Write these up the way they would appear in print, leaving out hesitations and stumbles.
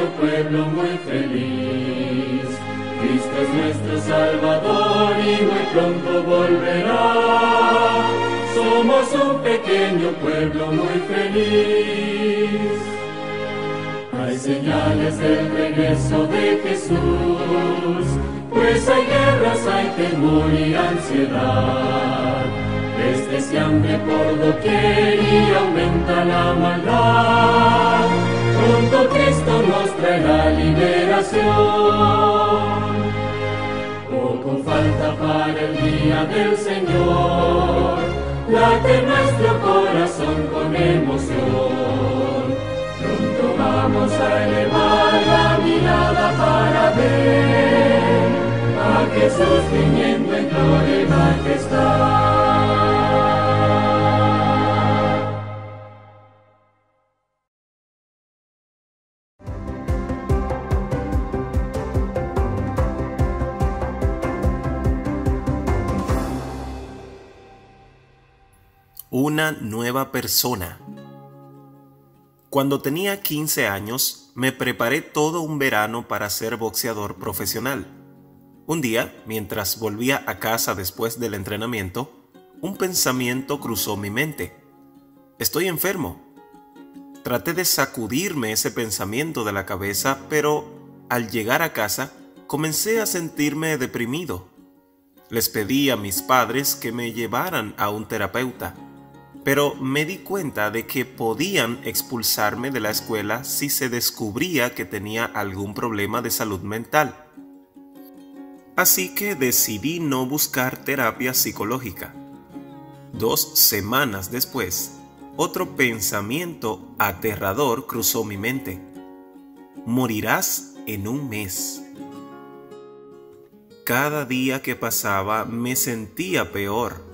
pequeño pueblo muy feliz. Cristo es nuestro Salvador y muy pronto volverá. Somos un pequeño pueblo muy feliz. Hay señales del regreso de Jesús, pues hay guerras, hay temor y ansiedad. Peste y hambre por doquier y aumenta la maldad. Pronto Cristo nos traerá liberación. Poco falta para el día del Señor. Late nuestro corazón con emoción. Pronto vamos a elevar la mirada para ver a Jesús viniendo en gloria y majestad. Una nueva persona. Cuando tenía 15 años, me preparé todo un verano para ser boxeador profesional. Un día, mientras volvía a casa después del entrenamiento, un pensamiento cruzó mi mente. Estoy enfermo. Traté de sacudirme ese pensamiento de la cabeza, pero al llegar a casa, comencé a sentirme deprimido. Les pedí a mis padres que me llevaran a un terapeuta, pero me di cuenta de que podían expulsarme de la escuela si se descubría que tenía algún problema de salud mental. Así que decidí no buscar terapia psicológica. 2 semanas después, otro pensamiento aterrador cruzó mi mente. Morirás en un mes. Cada día que pasaba me sentía peor.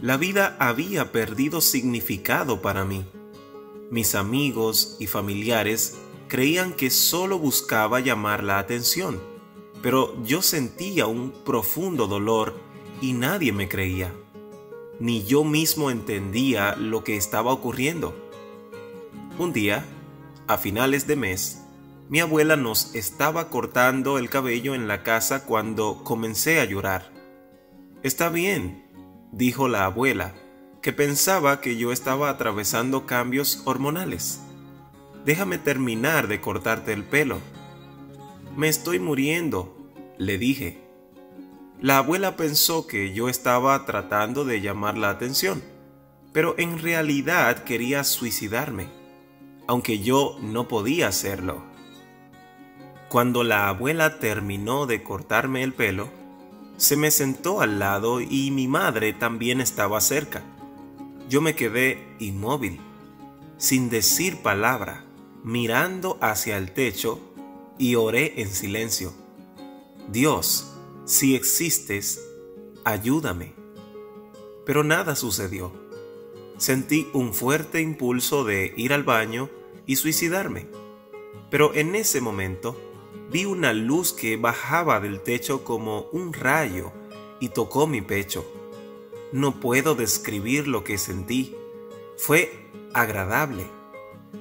La vida había perdido significado para mí. Mis amigos y familiares creían que solo buscaba llamar la atención, pero yo sentía un profundo dolor y nadie me creía. Ni yo mismo entendía lo que estaba ocurriendo. Un día, a finales de mes, mi abuela nos estaba cortando el cabello en la casa cuando comencé a llorar. «Está bien», dijo la abuela, que pensaba que yo estaba atravesando cambios hormonales. «Déjame terminar de cortarte el pelo». «Me estoy muriendo», le dije. La abuela pensó que yo estaba tratando de llamar la atención, pero en realidad quería suicidarme, aunque yo no podía hacerlo. Cuando la abuela terminó de cortarme el pelo, se me sentó al lado y mi madre también estaba cerca. Yo me quedé inmóvil, sin decir palabra, mirando hacia el techo y oré en silencio. «Dios, si existes, ayúdame». Pero nada sucedió. Sentí un fuerte impulso de ir al baño y suicidarme. Pero en ese momento, vi una luz que bajaba del techo como un rayo y tocó mi pecho. No puedo describir lo que sentí. Fue agradable.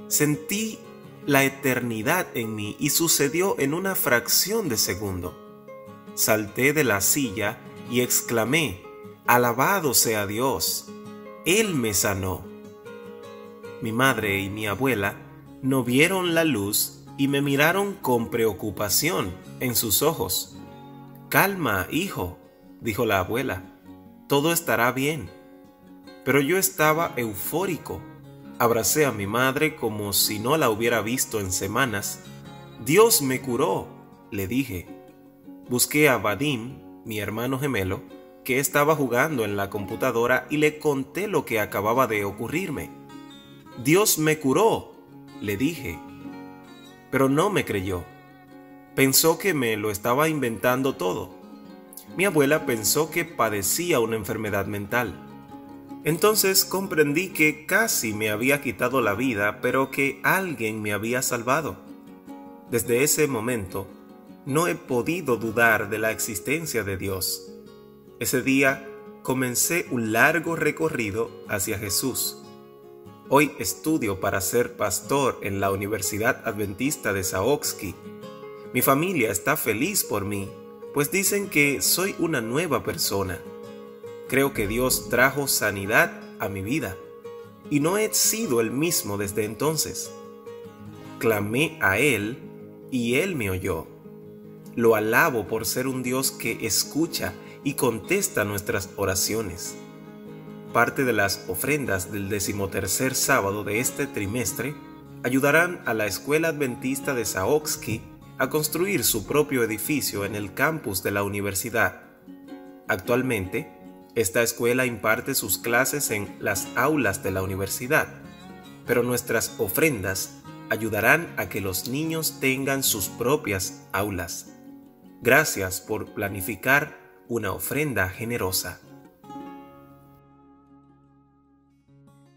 Sentí la eternidad en mí y sucedió en una fracción de segundo. Salté de la silla y exclamé: «¡Alabado sea Dios! Él me sanó». Mi madre y mi abuela no vieron la luz y me miraron con preocupación en sus ojos. «Calma, hijo», dijo la abuela, «todo estará bien». Pero yo estaba eufórico. Abracé a mi madre como si no la hubiera visto en semanas. «Dios me curó», le dije. Busqué a Vadim, mi hermano gemelo, que estaba jugando en la computadora y le conté lo que acababa de ocurrirme. «Dios me curó», le dije. Pero no me creyó. Pensó que me lo estaba inventando todo. Mi abuela pensó que padecía una enfermedad mental. Entonces comprendí que casi me había quitado la vida, pero que alguien me había salvado. Desde ese momento, no he podido dudar de la existencia de Dios. Ese día comencé un largo recorrido hacia Jesús. Hoy estudio para ser pastor en la Universidad Adventista de Saoxki. Mi familia está feliz por mí, pues dicen que soy una nueva persona. Creo que Dios trajo sanidad a mi vida y no he sido el mismo desde entonces. Clamé a Él y Él me oyó. Lo alabo por ser un Dios que escucha y contesta nuestras oraciones. Parte de las ofrendas del 13º sábado de este trimestre ayudarán a la Escuela Adventista de Saoxki a construir su propio edificio en el campus de la universidad. Actualmente, esta escuela imparte sus clases en las aulas de la universidad, pero nuestras ofrendas ayudarán a que los niños tengan sus propias aulas. Gracias por planificar una ofrenda generosa.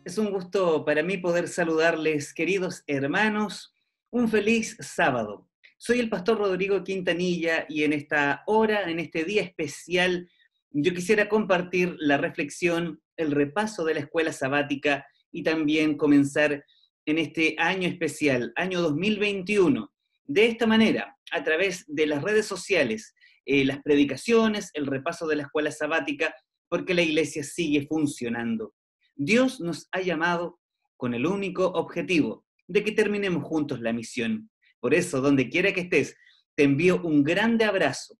Es un gusto para mí poder saludarles, queridos hermanos. Un feliz sábado. Soy el pastor Rodrigo Quintanilla y en esta hora, en este día especial, yo quisiera compartir la reflexión, el repaso de la escuela sabática y también comenzar en este año especial, año 2021. De esta manera, a través de las redes sociales, las predicaciones, el repaso de la escuela sabática, porque la iglesia sigue funcionando. Dios nos ha llamado con el único objetivo de que terminemos juntos la misión. Por eso, donde quiera que estés, te envío un grande abrazo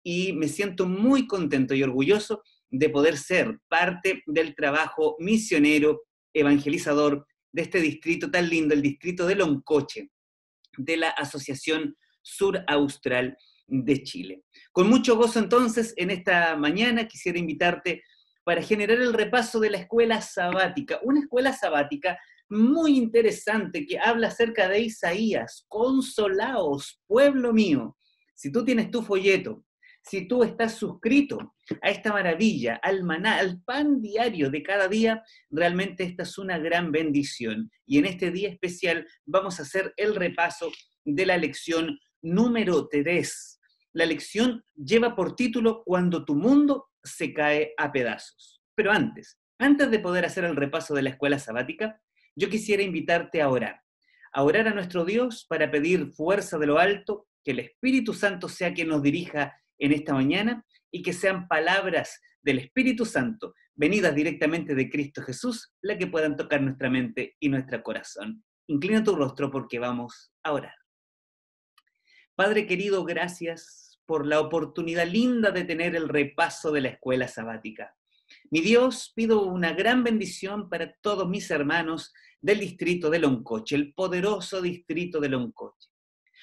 y me siento muy contento y orgulloso de poder ser parte del trabajo misionero, evangelizador de este distrito tan lindo, el distrito de Loncoche, de la Asociación Sur Austral de Chile. Con mucho gozo entonces, en esta mañana quisiera invitarte para generar el repaso de la escuela sabática, una escuela sabática muy interesante que habla acerca de Isaías. Consolaos, pueblo mío. Si tú tienes tu folleto, si tú estás suscrito a esta maravilla, al maná, al pan diario de cada día, realmente esta es una gran bendición. Y en este día especial vamos a hacer el repaso de la lección número 3. La lección lleva por título Cuando tu mundo se cae a pedazos. Pero antes de poder hacer el repaso de la escuela sabática, yo quisiera invitarte a orar a nuestro Dios para pedir fuerza de lo alto, que el Espíritu Santo sea quien nos dirija en esta mañana y que sean palabras del Espíritu Santo, venidas directamente de Cristo Jesús, las que puedan tocar nuestra mente y nuestro corazón. Inclina tu rostro porque vamos a orar. Padre querido, gracias por la oportunidad linda de tener el repaso de la escuela sabática. Mi Dios, pido una gran bendición para todos mis hermanos del distrito de Loncoche, el poderoso distrito de Loncoche.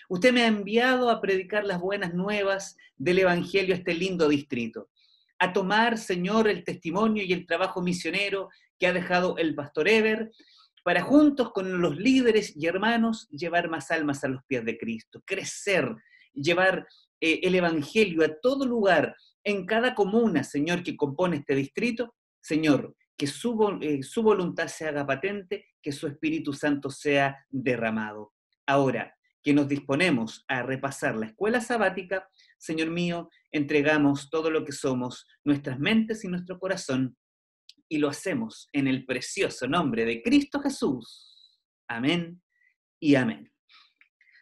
Usted me ha enviado a predicar las buenas nuevas del Evangelio a este lindo distrito, a tomar, Señor, el testimonio y el trabajo misionero que ha dejado el pastor Eber, para juntos con los líderes y hermanos llevar más almas a los pies de Cristo, crecer, llevar el Evangelio a todo lugar, en cada comuna, Señor, que compone este distrito. Señor, que su voluntad se haga patente, que su Espíritu Santo sea derramado. Ahora que nos disponemos a repasar la escuela sabática, Señor mío, entregamos todo lo que somos, nuestras mentes y nuestro corazón, y lo hacemos en el precioso nombre de Cristo Jesús. Amén y amén.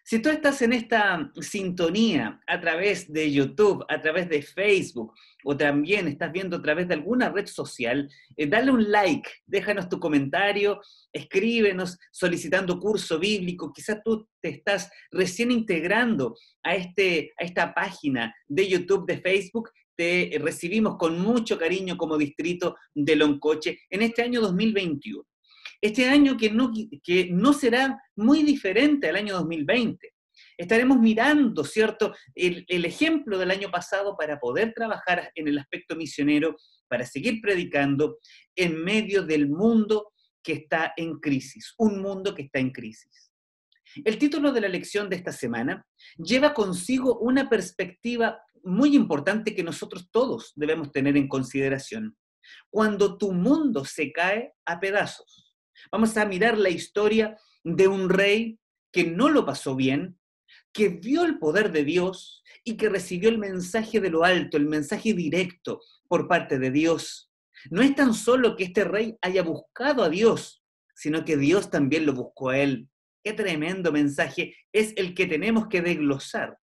Si tú estás en esta sintonía a través de YouTube, a través de Facebook, o también estás viendo a través de alguna red social, dale un like, déjanos tu comentario, escríbenos solicitando curso bíblico. Quizás tú te estás recién integrando a esta página de YouTube, de Facebook. Te recibimos con mucho cariño como distrito de Loncoche en este año 2021. Este año que no será muy diferente al año 2020. Estaremos mirando, ¿cierto?, el ejemplo del año pasado para poder trabajar en el aspecto misionero, para seguir predicando en medio del mundo que está en crisis, un mundo que está en crisis. El título de la lección de esta semana lleva consigo una perspectiva muy importante que nosotros todos debemos tener en consideración. Cuando tu mundo se cae a pedazos. Vamos a mirar la historia de un rey que no lo pasó bien, que vio el poder de Dios y que recibió el mensaje de lo alto, el mensaje directo por parte de Dios. No es tan solo que este rey haya buscado a Dios, sino que Dios también lo buscó a él. Qué tremendo mensaje es el que tenemos que desglosar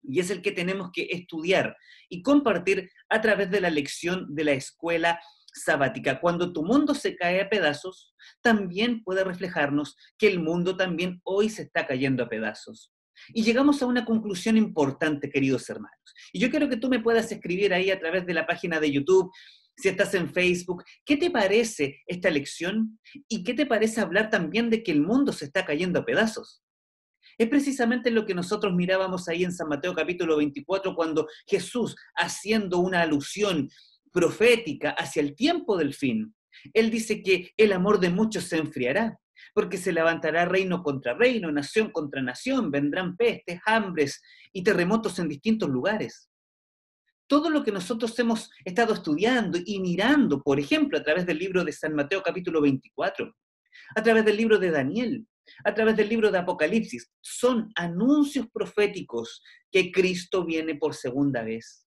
y es el que tenemos que estudiar y compartir a través de la lección de la escuela sabática. Cuando tu mundo se cae a pedazos, también puede reflejarnos que el mundo también hoy se está cayendo a pedazos. Y llegamos a una conclusión importante, queridos hermanos. Y yo quiero que tú me puedas escribir ahí a través de la página de YouTube, si estás en Facebook, ¿qué te parece esta lección? ¿Y qué te parece hablar también de que el mundo se está cayendo a pedazos? Es precisamente lo que nosotros mirábamos ahí en San Mateo capítulo 24, cuando Jesús, haciendo una alusión profética hacia el tiempo del fin, él dice que el amor de muchos se enfriará, porque se levantará reino contra reino, nación contra nación, vendrán pestes, hambres y terremotos en distintos lugares. Todo lo que nosotros hemos estado estudiando y mirando, por ejemplo, a través del libro de San Mateo capítulo 24, a través del libro de Daniel, a través del libro de Apocalipsis, son anuncios proféticos que Cristo viene por segunda vez.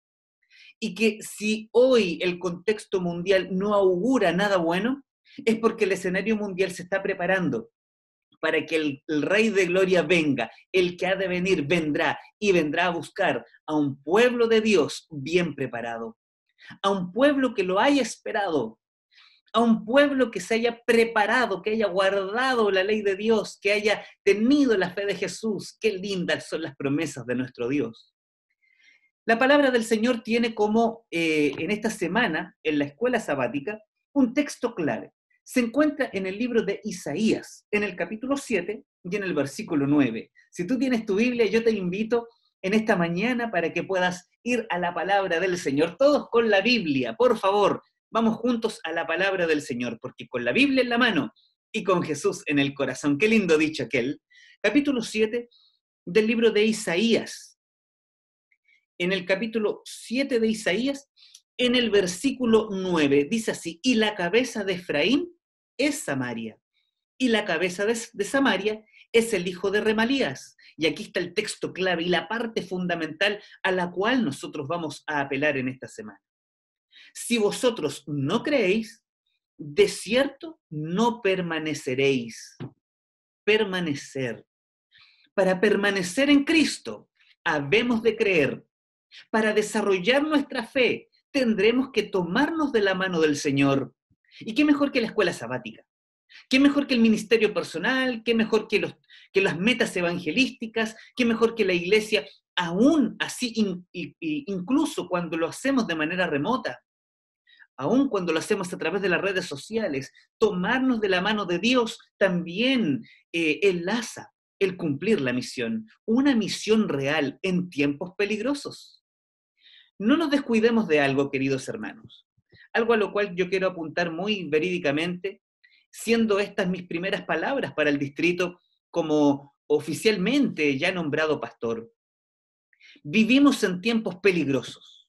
Y que si hoy el contexto mundial no augura nada bueno, es porque el escenario mundial se está preparando para que el Rey de Gloria venga, el que ha de venir vendrá y vendrá a buscar a un pueblo de Dios bien preparado, a un pueblo que lo haya esperado, a un pueblo que se haya preparado, que haya guardado la ley de Dios, que haya tenido la fe de Jesús. Qué lindas son las promesas de nuestro Dios. La palabra del Señor tiene como, en esta semana, en la escuela sabática, un texto clave. Se encuentra en el libro de Isaías, en el capítulo 7 y en el versículo 9. Si tú tienes tu Biblia, yo te invito en esta mañana para que puedas ir a la palabra del Señor. Todos con la Biblia, por favor, vamos juntos a la palabra del Señor, porque con la Biblia en la mano y con Jesús en el corazón. Qué lindo dicho aquel. Capítulo 7 del libro de Isaías. En el capítulo 7 de Isaías, en el versículo 9, dice así: y la cabeza de Efraín es Samaria, y la cabeza de Samaria es el hijo de Remalías. Y aquí está el texto clave y la parte fundamental a la cual nosotros vamos a apelar en esta semana. Si vosotros no creéis, de cierto no permaneceréis. Permanecer. Para permanecer en Cristo, habemos de creer. Para desarrollar nuestra fe, tendremos que tomarnos de la mano del Señor. ¿Y qué mejor que la escuela sabática? ¿Qué mejor que el ministerio personal? ¿Qué mejor que las metas evangelísticas? ¿Qué mejor que la iglesia, aún así, incluso cuando lo hacemos de manera remota? Aún cuando lo hacemos a través de las redes sociales, tomarnos de la mano de Dios también enlaza el cumplir la misión, una misión real en tiempos peligrosos. No nos descuidemos de algo, queridos hermanos, algo a lo cual yo quiero apuntar muy verídicamente, siendo estas mis primeras palabras para el distrito como oficialmente ya nombrado pastor. Vivimos en tiempos peligrosos,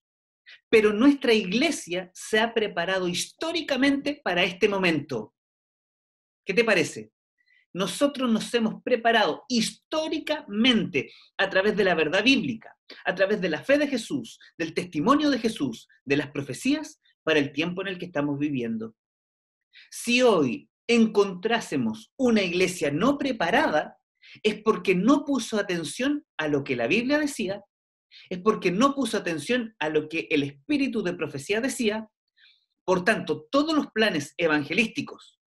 pero nuestra iglesia se ha preparado históricamente para este momento. ¿Qué te parece? Nosotros nos hemos preparado históricamente a través de la verdad bíblica, a través de la fe de Jesús, del testimonio de Jesús, de las profecías, para el tiempo en el que estamos viviendo. Si hoy encontrásemos una iglesia no preparada, es porque no puso atención a lo que la Biblia decía, es porque no puso atención a lo que el espíritu de profecía decía. Por tanto, todos los planes evangelísticos,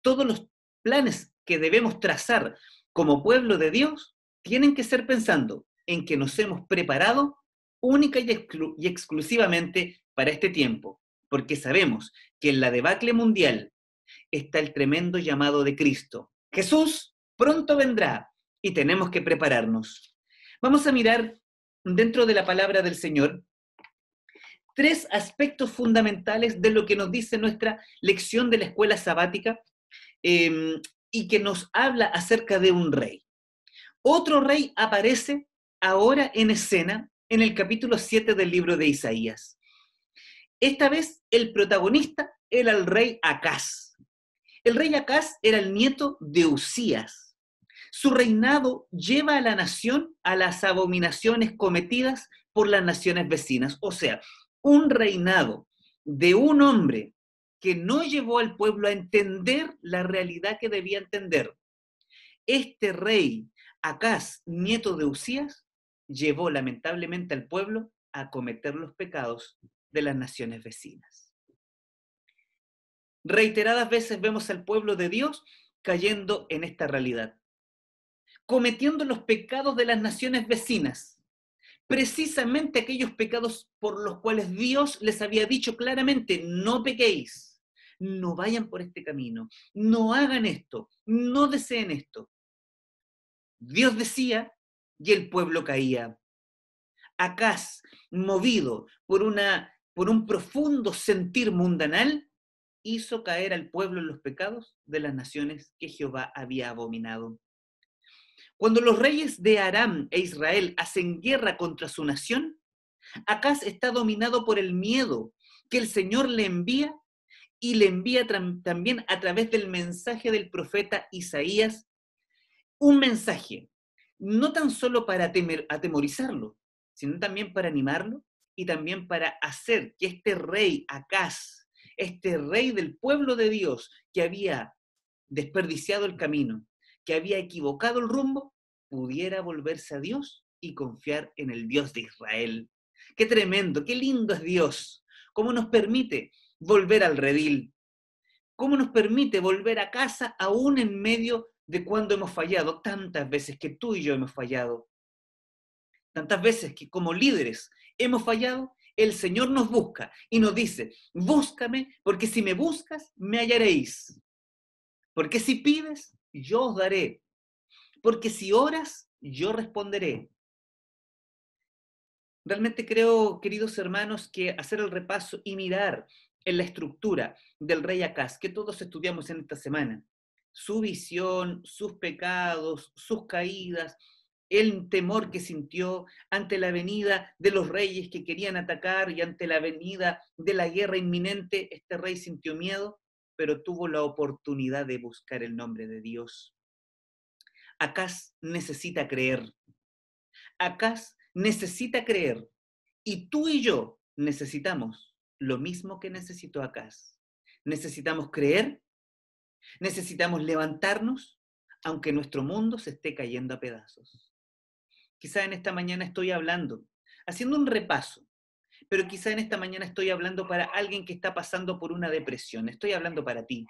todos los planes que debemos trazar como pueblo de Dios, tienen que ser pensando en que nos hemos preparado única y exclusivamente para este tiempo, porque sabemos que en la debacle mundial está el tremendo llamado de Cristo. Jesús pronto vendrá y tenemos que prepararnos. Vamos a mirar dentro de la palabra del Señor 3 aspectos fundamentales de lo que nos dice nuestra lección de la escuela sabática y que nos habla acerca de un rey. Otro rey aparece ahora en escena en el capítulo 7 del libro de Isaías. Esta vez el protagonista era el rey Acaz. El rey Acaz era el nieto de Uzías. Su reinado lleva a la nación a las abominaciones cometidas por las naciones vecinas. O sea, un reinado de un hombre que no llevó al pueblo a entender la realidad que debía entender. Este rey, Acaz, nieto de Usías, llevó lamentablemente al pueblo a cometer los pecados de las naciones vecinas. Reiteradas veces vemos al pueblo de Dios cayendo en esta realidad, cometiendo los pecados de las naciones vecinas, precisamente aquellos pecados por los cuales Dios les había dicho claramente: no pequéis, no vayan por este camino, no hagan esto, no deseen esto. Dios decía y el pueblo caía. Acaz, movido por un profundo sentir mundanal, hizo caer al pueblo en los pecados de las naciones que Jehová había abominado. Cuando los reyes de Aram e Israel hacen guerra contra su nación, Acaz está dominado por el miedo que el Señor le envía, y le envía también a través del mensaje del profeta Isaías, un mensaje no tan solo para atemorizarlo, sino también para animarlo y también para hacer que este rey Acaz, este rey del pueblo de Dios que había desperdiciado el camino, que había equivocado el rumbo, pudiera volverse a Dios y confiar en el Dios de Israel. Qué tremendo, qué lindo es Dios, cómo nos permite volver al redil, cómo nos permite volver a casa aún en medio de cuando hemos fallado, tantas veces que tú y yo hemos fallado, tantas veces que como líderes hemos fallado. El Señor nos busca y nos dice: búscame, porque si me buscas, me hallaréis. Porque si pides, yo os daré. Porque si oras, yo responderé. Realmente creo, queridos hermanos, que hacer el repaso y mirar en la estructura del rey Acaz, que todos estudiamos en esta semana, su visión, sus pecados, sus caídas, el temor que sintió ante la venida de los reyes que querían atacar y ante la venida de la guerra inminente, este rey sintió miedo, pero tuvo la oportunidad de buscar el nombre de Dios. Acaz necesita creer. Acaz necesita creer. Y tú y yo necesitamos lo mismo que necesitó Acaz. Necesitamos creer, necesitamos levantarnos, aunque nuestro mundo se esté cayendo a pedazos. Quizá en esta mañana estoy hablando, haciendo un repaso, pero quizá en esta mañana estoy hablando para alguien que está pasando por una depresión. Estoy hablando para ti.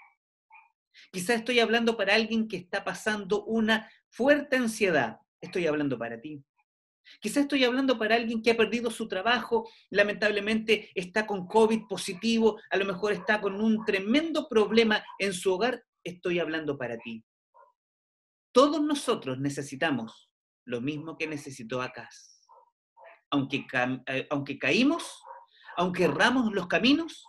Quizá estoy hablando para alguien que está pasando una fuerte ansiedad. Estoy hablando para ti. Quizá estoy hablando para alguien que ha perdido su trabajo, lamentablemente está con COVID positivo, a lo mejor está con un tremendo problema en su hogar. Estoy hablando para ti. Todos nosotros necesitamos lo mismo que necesitó Acaz. Aunque caímos, aunque erramos los caminos,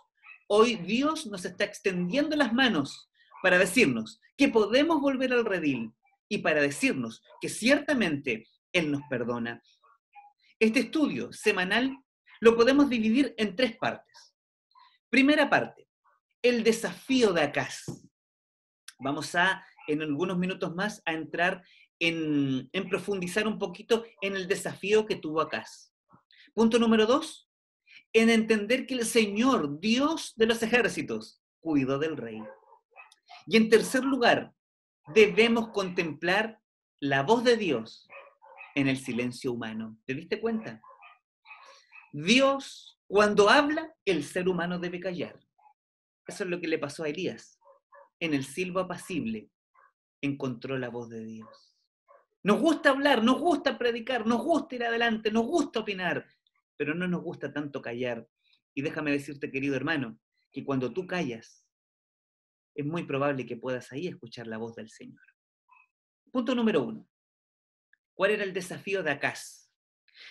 hoy Dios nos está extendiendo las manos para decirnos que podemos volver al redil y para decirnos que ciertamente Él nos perdona. Este estudio semanal lo podemos dividir en 3 partes. Primera parte, el desafío de Acaz. Vamos en algunos minutos más, a entrar en profundizar un poquito en el desafío que tuvo Acaz. Punto número 2, en entender que el Señor, Dios de los ejércitos, cuidó del rey. Y en tercer lugar, debemos contemplar la voz de Dios en el silencio humano. ¿Te diste cuenta? Dios, cuando habla, el ser humano debe callar. Eso es lo que le pasó a Elías. En el silbo apacible encontró la voz de Dios. Nos gusta hablar, nos gusta predicar, nos gusta ir adelante, nos gusta opinar, pero no nos gusta tanto callar. Y déjame decirte, querido hermano, que cuando tú callas, es muy probable que puedas ahí escuchar la voz del Señor. Punto número 1. ¿Cuál era el desafío de Acaz?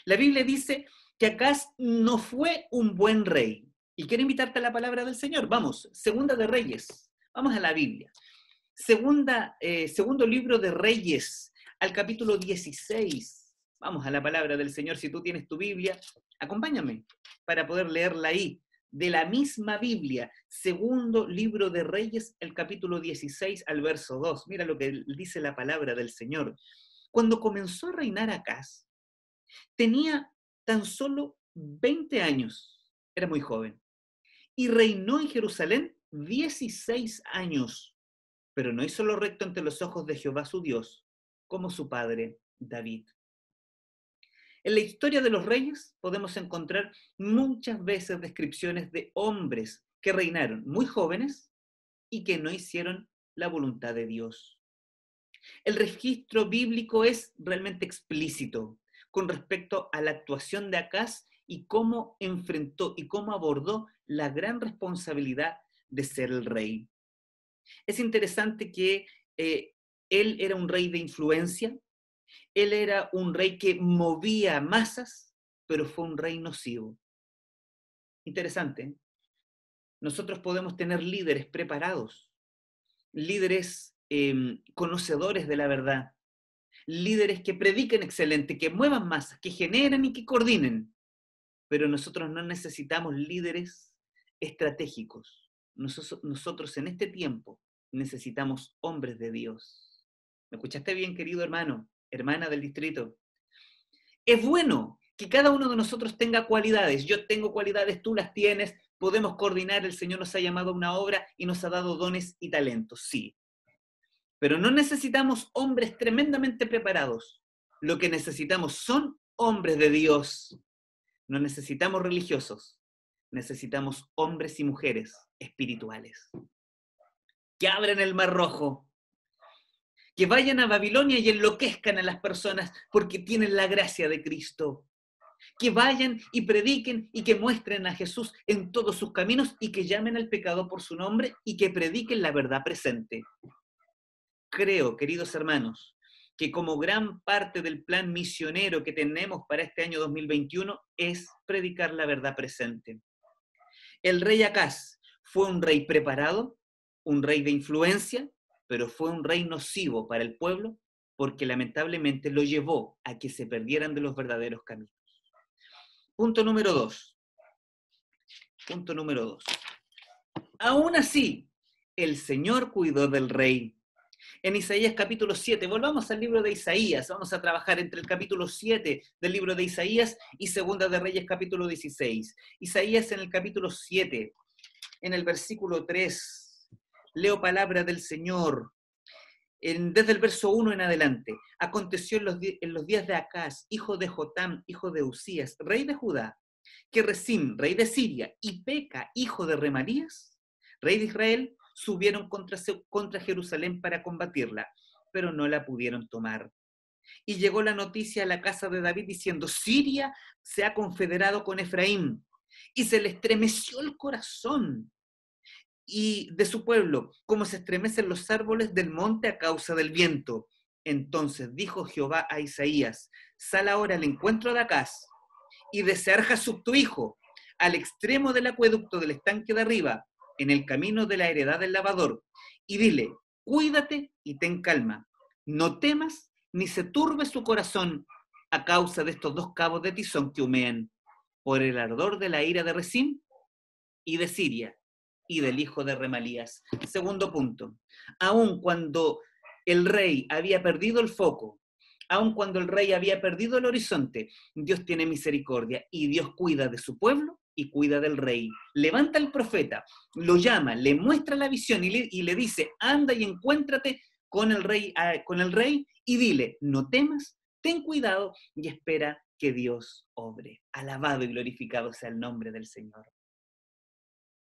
La Biblia dice que Acaz no fue un buen rey. Y quiero invitarte a la palabra del Señor. Vamos, Segunda de Reyes. Vamos a la Biblia. Segundo libro de Reyes, al capítulo 16. Vamos a la palabra del Señor. Si tú tienes tu Biblia, acompáñame para poder leerla ahí. De la misma Biblia, segundo libro de Reyes, el capítulo 16 al verso 2. Mira lo que dice la palabra del Señor. Cuando comenzó a reinar Acaz, tenía tan solo 20 años, era muy joven, y reinó en Jerusalén 16 años, pero no hizo lo recto ante los ojos de Jehová su Dios, como su padre David. En la historia de los reyes podemos encontrar muchas veces descripciones de hombres que reinaron muy jóvenes y que no hicieron la voluntad de Dios. El registro bíblico es realmente explícito con respecto a la actuación de Acaz y cómo enfrentó y cómo abordó la gran responsabilidad de ser el rey. Es interesante que él era un rey de influencia, él era un rey que movía masas, pero fue un rey nocivo. Interesante, ¿eh? Nosotros podemos tener líderes preparados, líderes conocedores de la verdad, líderes que prediquen excelente, que muevan masas, que generen y que coordinen. Pero nosotros no necesitamos líderes estratégicos. Nosotros en este tiempo necesitamos hombres de Dios. ¿Me escuchaste bien, querido hermano, hermana del distrito? Es bueno que cada uno de nosotros tenga cualidades. Yo tengo cualidades, tú las tienes, podemos coordinar, el Señor nos ha llamado a una obra y nos ha dado dones y talentos, sí. Pero no necesitamos hombres tremendamente preparados. Lo que necesitamos son hombres de Dios. No necesitamos religiosos, necesitamos hombres y mujeres espirituales. Que abran el Mar Rojo, que vayan a Babilonia y enloquezcan a las personas porque tienen la gracia de Cristo. Que vayan y prediquen y que muestren a Jesús en todos sus caminos y que llamen al pecado por su nombre y que prediquen la verdad presente. Creo, queridos hermanos, que como gran parte del plan misionero que tenemos para este año 2021 es predicar la verdad presente. El rey Acaz fue un rey preparado, un rey de influencia, pero fue un rey nocivo para el pueblo porque lamentablemente lo llevó a que se perdieran de los verdaderos caminos. Punto número 2. Punto número 2. Aún así, el Señor cuidó del rey. En Isaías capítulo 7, volvamos al libro de Isaías, vamos a trabajar entre el capítulo 7 del libro de Isaías y Segunda de Reyes capítulo 16. Isaías en el capítulo 7, en el versículo 3, leo palabra del Señor, desde el verso 1 en adelante. Aconteció en los días de Acaz, hijo de Jotam, hijo de Usías, rey de Judá, que Resín, rey de Siria, y Peca, hijo de Remalías, rey de Israel, subieron contra Jerusalén para combatirla, pero no la pudieron tomar. Y llegó la noticia a la casa de David diciendo: Siria se ha confederado con Efraín, y se le estremeció el corazón y de su pueblo, como se estremecen los árboles del monte a causa del viento. Entonces dijo Jehová a Isaías: sal ahora al encuentro de Acaz, y desde Arjasub tu hijo, al extremo del acueducto del estanque de arriba, en el camino de la heredad del lavador, y dile: cuídate y ten calma, no temas ni se turbe su corazón a causa de estos dos cabos de tizón que humean, por el ardor de la ira de Resín y de Siria y del hijo de Remalías. Segundo punto, aun cuando el rey había perdido el foco, aun cuando el rey había perdido el horizonte, Dios tiene misericordia y Dios cuida de su pueblo y cuida del rey. Levanta al profeta, lo llama, le muestra la visión y le dice: anda y encuéntrate con el rey y dile: no temas, ten cuidado y espera que Dios obre. Alabado y glorificado sea el nombre del Señor.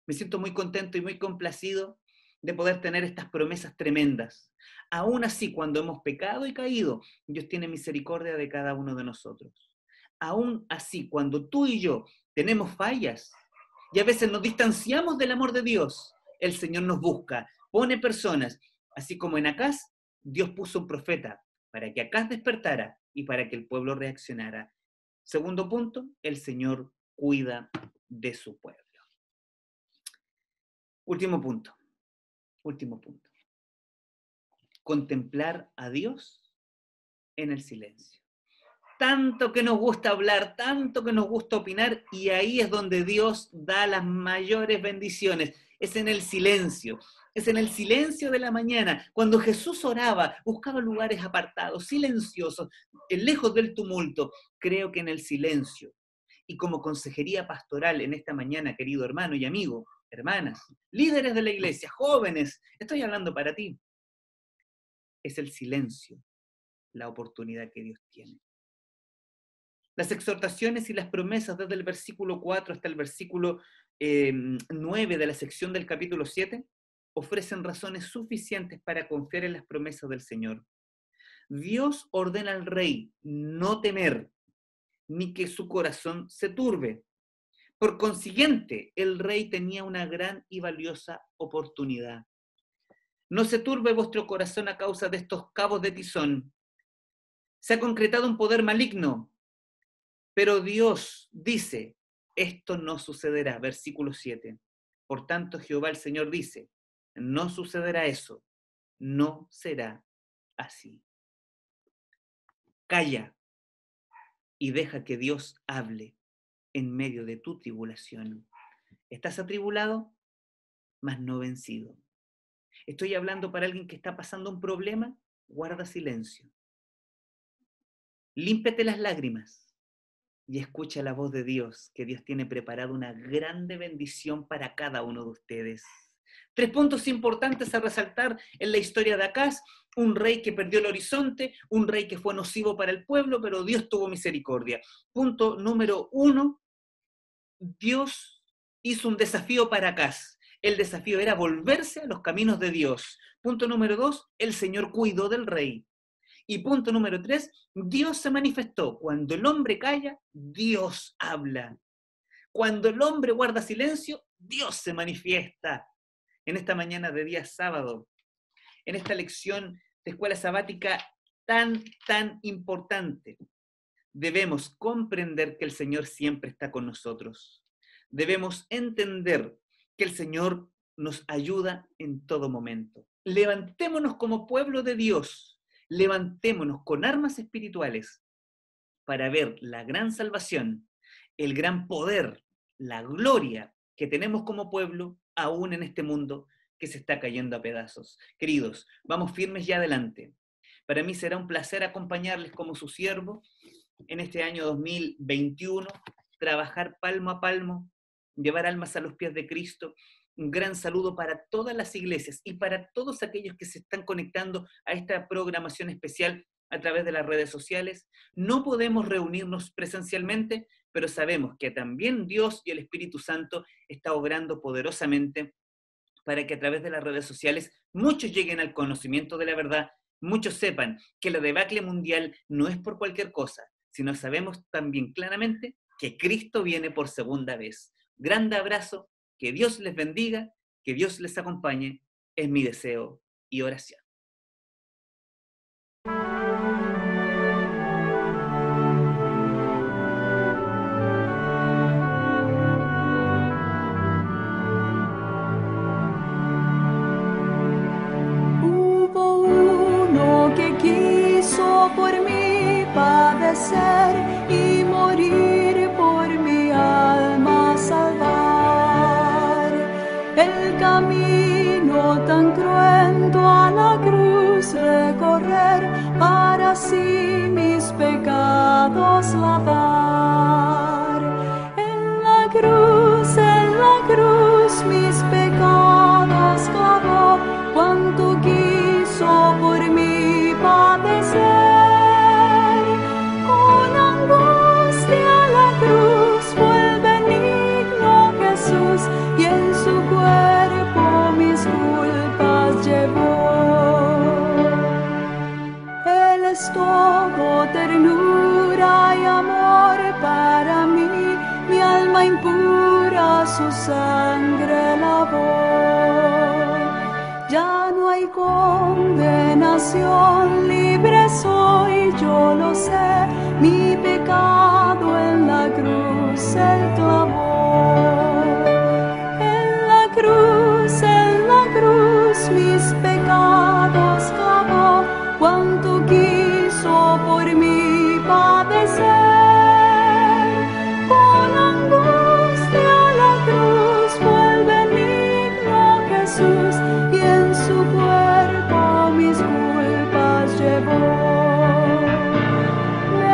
Me siento muy contento y muy complacido de poder tener estas promesas tremendas. Aún así, cuando hemos pecado y caído, Dios tiene misericordia de cada uno de nosotros. Aún así, cuando tú y yo tenemos fallas y a veces nos distanciamos del amor de Dios, el Señor nos busca, pone personas, así como en Acaz, Dios puso un profeta para que Acaz despertara y para que el pueblo reaccionara. Segundo punto, el Señor cuida de su pueblo. Último punto. Contemplar a Dios en el silencio. Tanto que nos gusta hablar, tanto que nos gusta opinar, y ahí es donde Dios da las mayores bendiciones. Es en el silencio de la mañana. Cuando Jesús oraba, buscaba lugares apartados, silenciosos, lejos del tumulto. Creo que en el silencio, y como consejería pastoral en esta mañana, querido hermano y amigo, hermanas, líderes de la iglesia, jóvenes, estoy hablando para ti. Es el silencio la oportunidad que Dios tiene. Las exhortaciones y las promesas desde el versículo 4 hasta el versículo 9 de la sección del capítulo 7 ofrecen razones suficientes para confiar en las promesas del Señor. Dios ordena al rey no temer, ni que su corazón se turbe. Por consiguiente, el rey tenía una gran y valiosa oportunidad. No se turbe vuestro corazón a causa de estos cabos de tizón. Se ha concretado un poder maligno, pero Dios dice, esto no sucederá. Versículo 7. Por tanto, Jehová el Señor dice, no sucederá eso, no será así. Calla y deja que Dios hable en medio de tu tribulación. ¿Estás atribulado? Mas no vencido. Estoy hablando para alguien que está pasando un problema, guarda silencio. Límpiate las lágrimas y escucha la voz de Dios, que Dios tiene preparado una grande bendición para cada uno de ustedes. 3 puntos importantes a resaltar en la historia de Acaz: un rey que perdió el horizonte, un rey que fue nocivo para el pueblo, pero Dios tuvo misericordia. Punto número 1, Dios hizo un desafío para Acaz. El desafío era volverse a los caminos de Dios. Punto número 2, el Señor cuidó del rey. Y punto número 3, Dios se manifestó. Cuando el hombre calla, Dios habla. Cuando el hombre guarda silencio, Dios se manifiesta. En esta mañana de día sábado, en esta lección de escuela sabática tan importante, debemos comprender que el Señor siempre está con nosotros. Debemos entender que el Señor nos ayuda en todo momento. Levantémonos como pueblo de Dios, levantémonos con armas espirituales para ver la gran salvación, el gran poder, la gloria que tenemos como pueblo, aún en este mundo que se está cayendo a pedazos. Queridos, vamos firmes y adelante. Para mí será un placer acompañarles como su siervo en este año 2021, trabajar palmo a palmo, llevar almas a los pies de Cristo. Un gran saludo para todas las iglesias y para todos aquellos que se están conectando a esta programación especial a través de las redes sociales. No podemos reunirnos presencialmente, pero sabemos que también Dios y el Espíritu Santo está obrando poderosamente para que a través de las redes sociales muchos lleguen al conocimiento de la verdad, muchos sepan que la debacle mundial no es por cualquier cosa, sino sabemos también claramente que Cristo viene por segunda vez. Grande abrazo, que Dios les bendiga, que Dios les acompañe, es mi deseo y oración. Hubo uno que quiso por mí padecer y morir por mi alma salvar. El camino tan cruento a la cruz recorrer para así mis pecados lavar. En la cruz mis pecados clavó, cuanto quiso por mí padecer. Con angustia la cruz fue el benigno Jesús, y en su cuerpo mis culpas llevó. Él es todo ternura y amor para mí, mi alma impura su sangre lavó. Ya no hay condenación, libre soy, yo lo sé, mi pecado en la cruz él clavó. En la cruz mis pecados clavó, cuanto quiso por mí padecer. Con angustia la cruz fue el benigno Jesús, y en su cuerpo mis culpas llevó. Me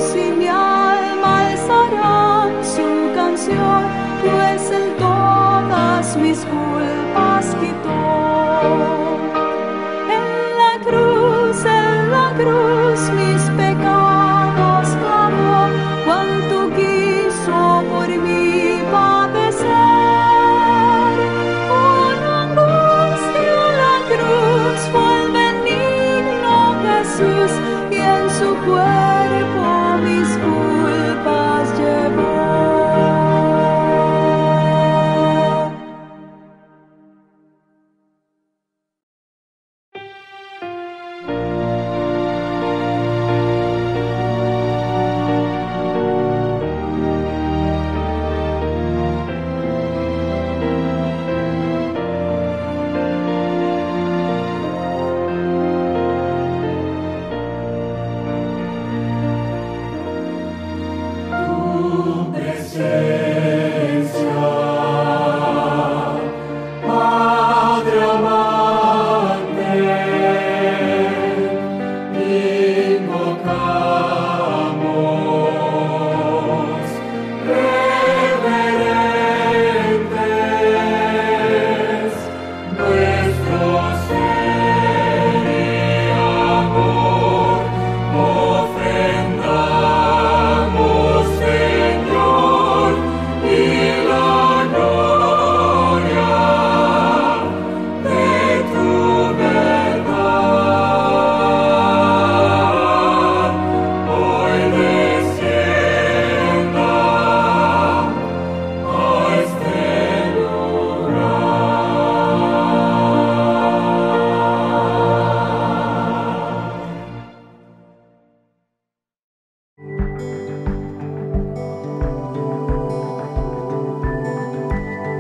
Jesús y mi alma alzarán su canción, pues Él todas mis culpas quitó. En la cruz mis pecados clavó, cuánto quiso por mí padecer. Con angustia la cruz fue el benigno Jesús, y en su cuerpo mis culpas llevó.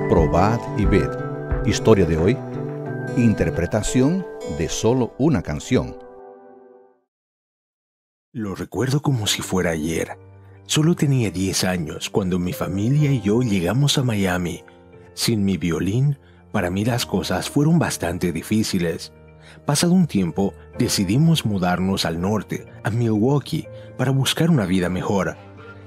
Probad y ved. Historia de hoy. Interpretación de solo una canción. Lo recuerdo como si fuera ayer. Solo tenía 10 años cuando mi familia y yo llegamos a Miami. Sin mi violín, para mí las cosas fueron bastante difíciles. Pasado un tiempo, decidimos mudarnos al norte, a Milwaukee, para buscar una vida mejor.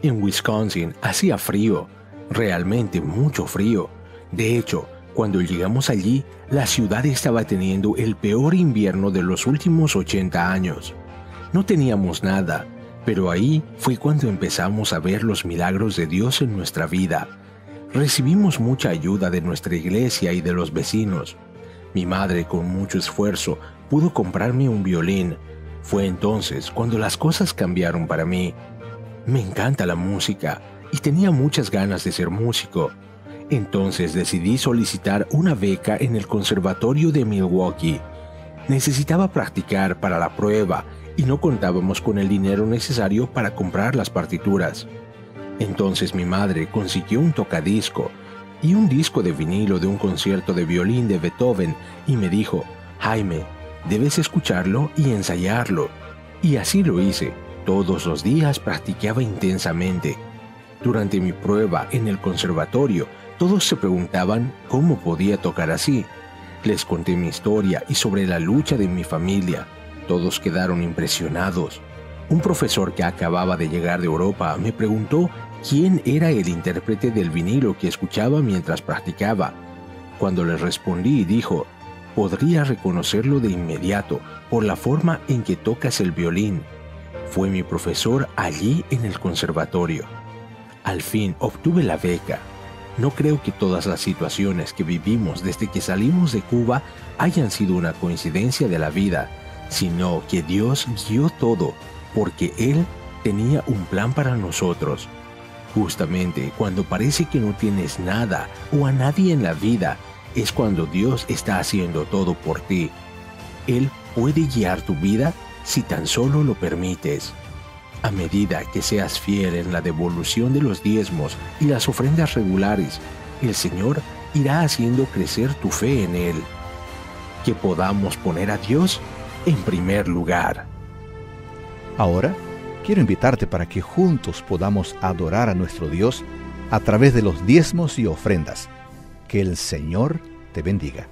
En Wisconsin hacía frío, realmente mucho frío. De hecho, cuando llegamos allí, la ciudad estaba teniendo el peor invierno de los últimos 80 años. No teníamos nada, pero ahí fue cuando empezamos a ver los milagros de Dios en nuestra vida. Recibimos mucha ayuda de nuestra iglesia y de los vecinos. Mi madre, con mucho esfuerzo, pudo comprarme un violín. Fue entonces cuando las cosas cambiaron para mí. Me encanta la música y tenía muchas ganas de ser músico. Entonces decidí solicitar una beca en el Conservatorio de Milwaukee. Necesitaba practicar para la prueba y no contábamos con el dinero necesario para comprar las partituras. Entonces mi madre consiguió un tocadisco y un disco de vinilo de un concierto de violín de Beethoven y me dijo: Jaime, debes escucharlo y ensayarlo. Y así lo hice. Todos los días practicaba intensamente. Durante mi prueba en el conservatorio, todos se preguntaban cómo podía tocar así. Les conté mi historia y sobre la lucha de mi familia. Todos quedaron impresionados. Un profesor que acababa de llegar de Europa me preguntó quién era el intérprete del vinilo que escuchaba mientras practicaba. Cuando le respondí, dijo: podría reconocerlo de inmediato por la forma en que tocas el violín. Fue mi profesor allí en el conservatorio. Al fin obtuve la beca. No creo que todas las situaciones que vivimos desde que salimos de Cuba hayan sido una coincidencia de la vida, sino que Dios guió todo, porque Él tenía un plan para nosotros. Justamente cuando parece que no tienes nada o a nadie en la vida, es cuando Dios está haciendo todo por ti. Él puede guiar tu vida si tan solo lo permites. A medida que seas fiel en la devolución de los diezmos y las ofrendas regulares, el Señor irá haciendo crecer tu fe en Él. Que podamos poner a Dios en primer lugar. Ahora, quiero invitarte para que juntos podamos adorar a nuestro Dios a través de los diezmos y ofrendas. Que el Señor te bendiga.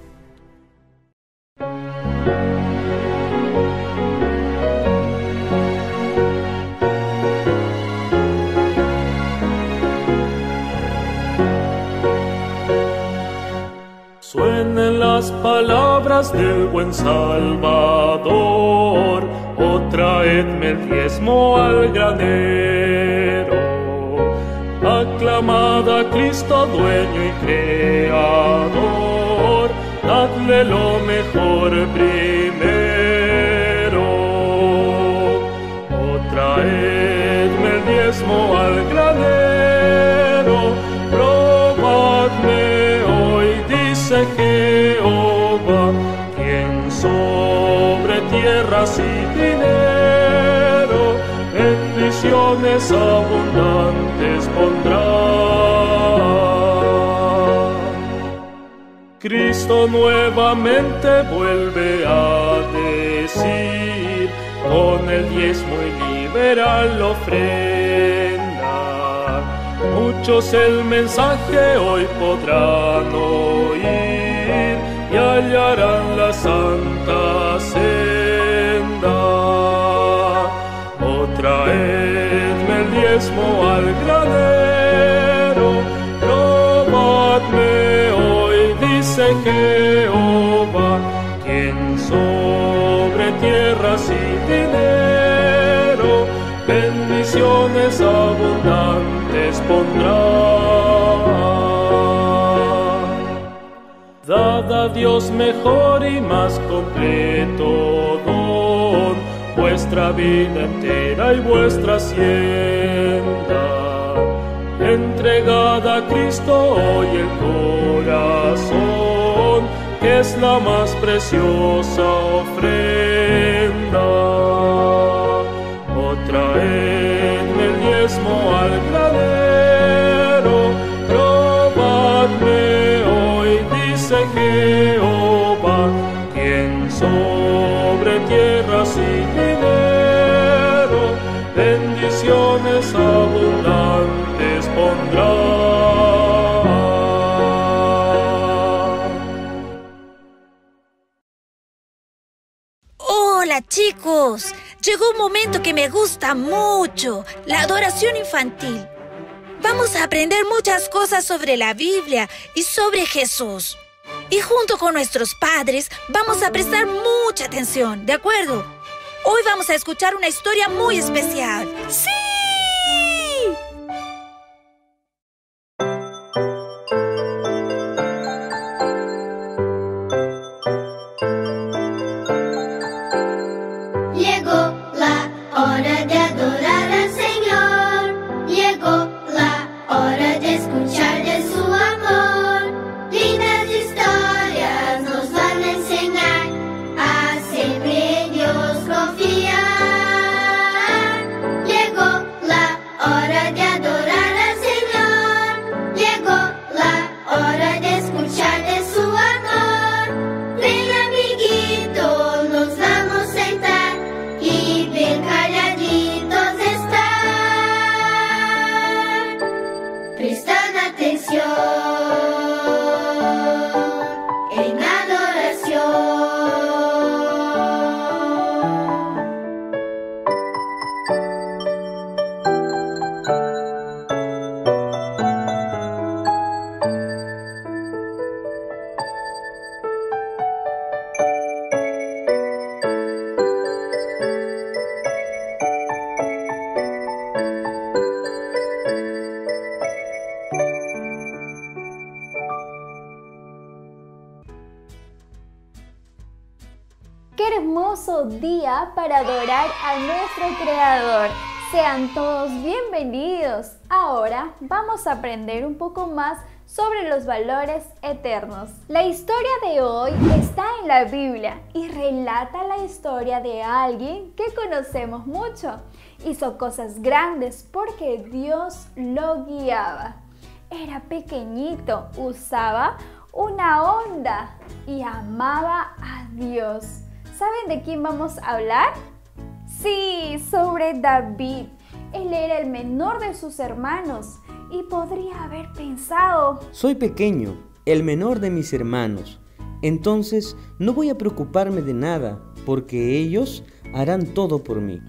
palabras del buen Salvador, oh traedme el diezmo al granero. Aclamad a Cristo, dueño y creador, dadle lo mejor primero. Oh traedme el diezmo al granero, probadme hoy, dice Jehová, quien sobre tierras y dinero bendiciones abundantes pondrá. Cristo nuevamente vuelve a decir, con el diezmo y liberal ofrenda, muchos el mensaje hoy podrán oír y hallarán la santa senda. Oh, traedme el diezmo al granero, probadme hoy, dice Jehová, quien sobre tierras y dinero bendiciones abundantes pondrá. Dad a Dios mejor y más completo don, vuestra vida entera y vuestra hacienda. Entregad a Cristo hoy el corazón, que es la más preciosa ofrenda. Oh, traedme el diezmo al granero, probadme hoy, dice Jehová, quien sobre tierras y dinero bendiciones abundantes pondrá. Hola chicos, llegó un momento que me gusta mucho, la adoración infantil. Vamos a aprender muchas cosas sobre la Biblia y sobre Jesús. Y junto con nuestros padres vamos a prestar mucha atención, ¿de acuerdo? Hoy vamos a escuchar una historia muy especial. ¡Sí! Llegó la hora de adorar al Señor. Llegó la hora de escuchar de su amor. Lindas historias nos van a enseñar a siempre en Dios confiar. Llegó la hora de adorar al Señor. Llegó la hora de escuchar de su amor. Ven, amiguito, nos vamos a sentar y bien calladitos estar, prestan atención en adoración. ¡Qué hermoso día para adorar a nuestro Creador! Sean todos bienvenidos. Ahora vamos a aprender un poco más sobre los valores eternos. La historia de hoy está en la Biblia y relata la historia de alguien que conocemos mucho. Hizo cosas grandes porque Dios lo guiaba. Era pequeñito, usaba una onda y amaba a Dios. ¿Saben de quién vamos a hablar? Sí, sobre David. Él era el menor de sus hermanos y podría haber pensado: soy pequeño, el menor de mis hermanos, entonces no voy a preocuparme de nada, porque ellos harán todo por mí.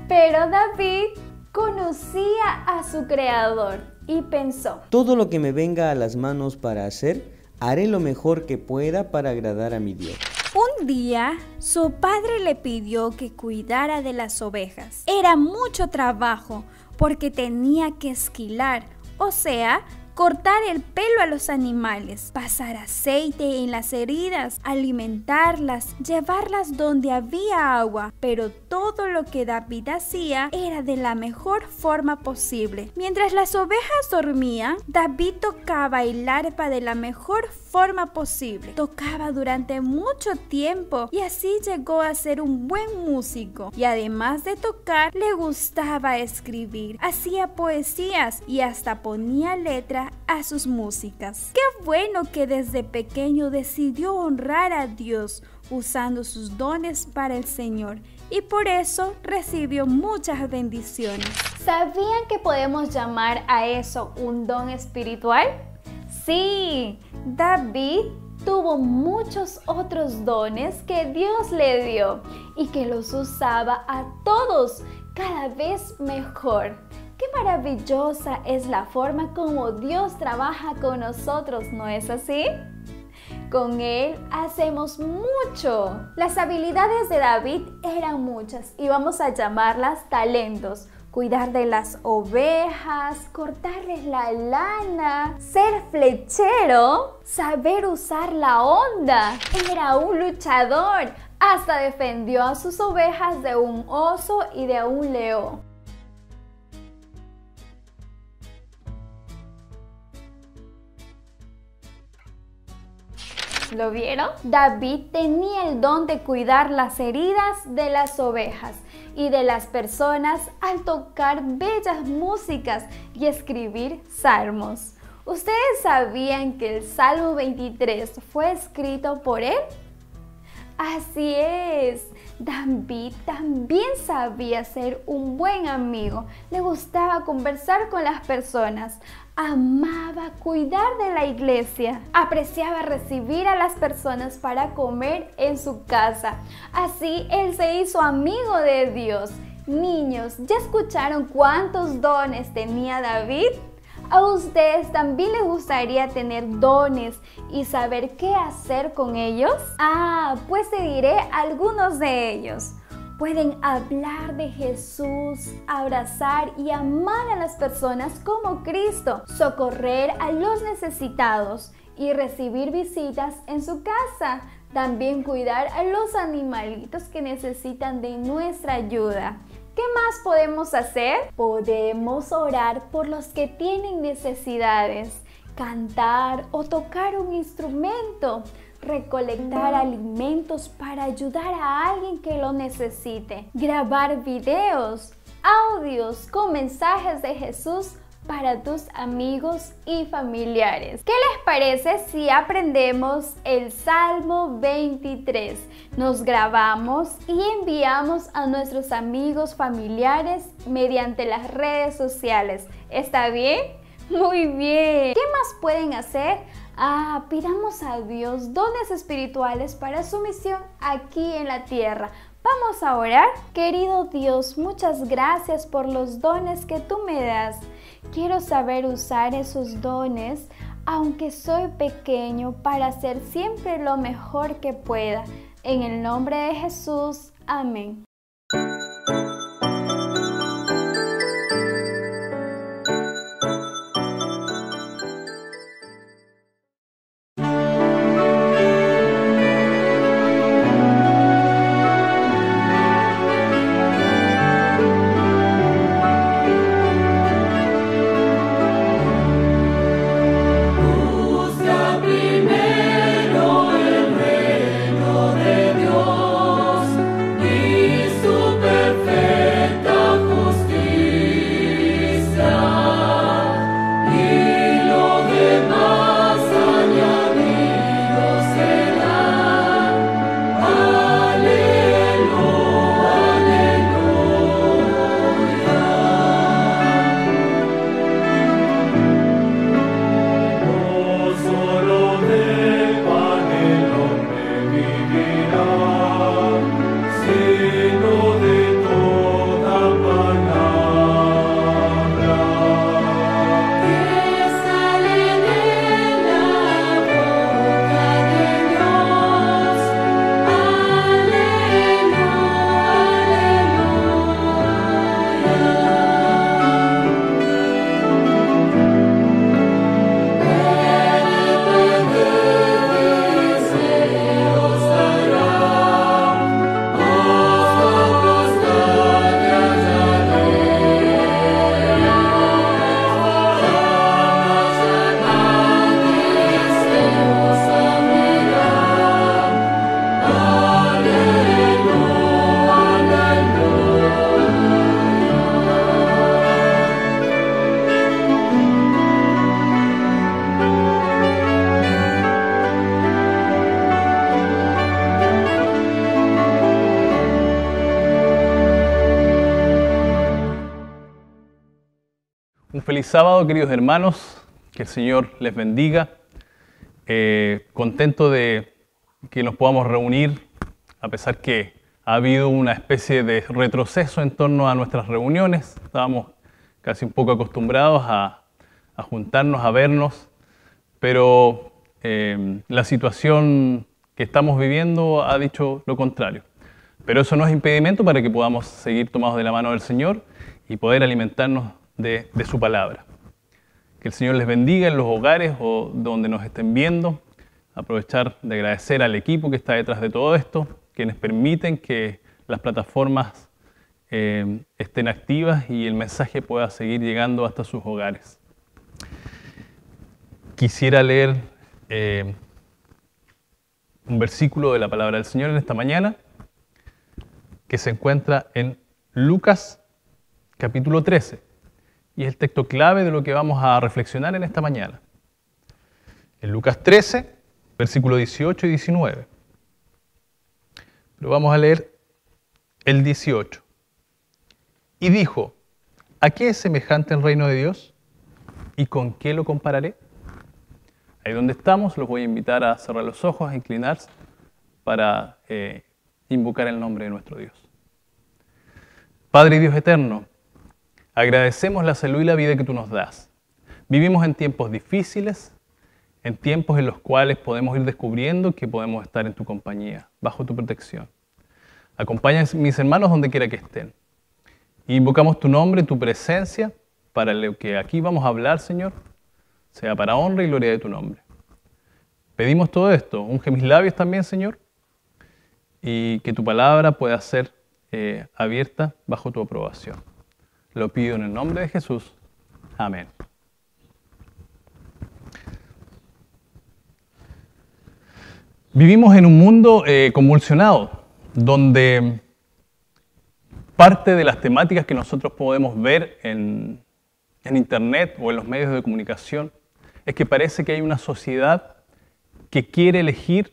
Pero David conocía a su Creador y pensó: todo lo que me venga a las manos para hacer, haré lo mejor que pueda para agradar a mi Dios. Un día, su padre le pidió que cuidara de las ovejas. Era mucho trabajo porque tenía que esquilar, o sea, cortar el pelo a los animales, pasar aceite en las heridas, alimentarlas, llevarlas donde había agua, pero todo lo que David hacía era de la mejor forma posible. Mientras las ovejas dormían, David tocaba el arpa de la mejor forma posible. Tocaba durante mucho tiempo y así llegó a ser un buen músico. Y además de tocar, le gustaba escribir, hacía poesías y hasta ponía letra a sus músicas. Qué bueno que desde pequeño decidió honrar a Dios usando sus dones para el Señor y por eso recibió muchas bendiciones. ¿Sabían que podemos llamar a eso un don espiritual? Sí, David tuvo muchos otros dones que Dios le dio y que los usaba a todos cada vez mejor. ¡Qué maravillosa es la forma como Dios trabaja con nosotros! ¿No es así? Con Él hacemos mucho. Las habilidades de David eran muchas y vamos a llamarlas talentos. Cuidar de las ovejas, cortarles la lana, ser flechero, saber usar la honda. Era un luchador. Hasta defendió a sus ovejas de un oso y de un león. ¿Lo vieron? David tenía el don de cuidar las heridas de las ovejas y de las personas al tocar bellas músicas y escribir salmos. ¿Ustedes sabían que el Salmo 23 fue escrito por él? Así es, David también sabía ser un buen amigo, le gustaba conversar con las personas, amaba cuidar de la iglesia, apreciaba recibir a las personas para comer en su casa. Así él se hizo amigo de Dios. Niños, ¿ya escucharon cuántos dones tenía David? ¿A ustedes también les gustaría tener dones y saber qué hacer con ellos? Pues te diré algunos de ellos. Pueden hablar de Jesús, abrazar y amar a las personas como Cristo, socorrer a los necesitados y recibir visitas en su casa. También cuidar a los animalitos que necesitan de nuestra ayuda. ¿Qué más podemos hacer? Podemos orar por los que tienen necesidades, cantar o tocar un instrumento, recolectar alimentos para ayudar a alguien que lo necesite, grabar videos, audios con mensajes de Jesús para tus amigos y familiares. ¿Qué les parece si aprendemos el Salmo 23? Nos grabamos y enviamos a nuestros amigos familiares mediante las redes sociales. ¿Está bien? Muy bien. ¿Qué más pueden hacer? Pidamos a Dios dones espirituales para su misión aquí en la tierra. Vamos a orar. Querido Dios, muchas gracias por los dones que tú me das. Quiero saber usar esos dones, aunque soy pequeño, para hacer siempre lo mejor que pueda. En el nombre de Jesús. Amén. Primero el reino de Dios y Un feliz sábado, queridos hermanos, que el Señor les bendiga. Contento de que nos podamos reunir, a pesar que ha habido una especie de retroceso en torno a nuestras reuniones. Estábamos casi un poco acostumbrados a juntarnos, a vernos, pero la situación que estamos viviendo ha dicho lo contrario. Pero eso no es impedimento para que podamos seguir tomados de la mano del Señor y poder alimentarnos de su palabra. Que el Señor les bendiga en los hogares o donde nos estén viendo. Aprovechar de agradecer al equipo que está detrás de todo esto, quienes permiten que las plataformas estén activas y el mensaje pueda seguir llegando hasta sus hogares. Quisiera leer un versículo de la palabra del Señor en esta mañana, que se encuentra en Lucas capítulo 13, y es el texto clave de lo que vamos a reflexionar en esta mañana. En Lucas 13, versículos 18 y 19. Pero vamos a leer el 18. Y dijo, ¿a qué es semejante el reino de Dios? ¿Y con qué lo compararé? Ahí donde estamos, los voy a invitar a cerrar los ojos, a inclinarse para invocar el nombre de nuestro Dios. Padre y Dios eterno, agradecemos la salud y la vida que tú nos das. Vivimos en tiempos difíciles, en tiempos en los cuales podemos ir descubriendo que podemos estar en tu compañía, bajo tu protección. Acompaña a mis hermanos donde quiera que estén. Invocamos tu nombre, tu presencia, para lo que aquí vamos a hablar, Señor, sea para honra y gloria de tu nombre. Pedimos todo esto, unge mis labios también, Señor, y que tu palabra pueda ser abierta bajo tu aprobación. Lo pido en el nombre de Jesús. Amén. Vivimos en un mundo convulsionado, donde parte de las temáticas que nosotros podemos ver en Internet o en los medios de comunicación es que parece que hay una sociedad que quiere elegir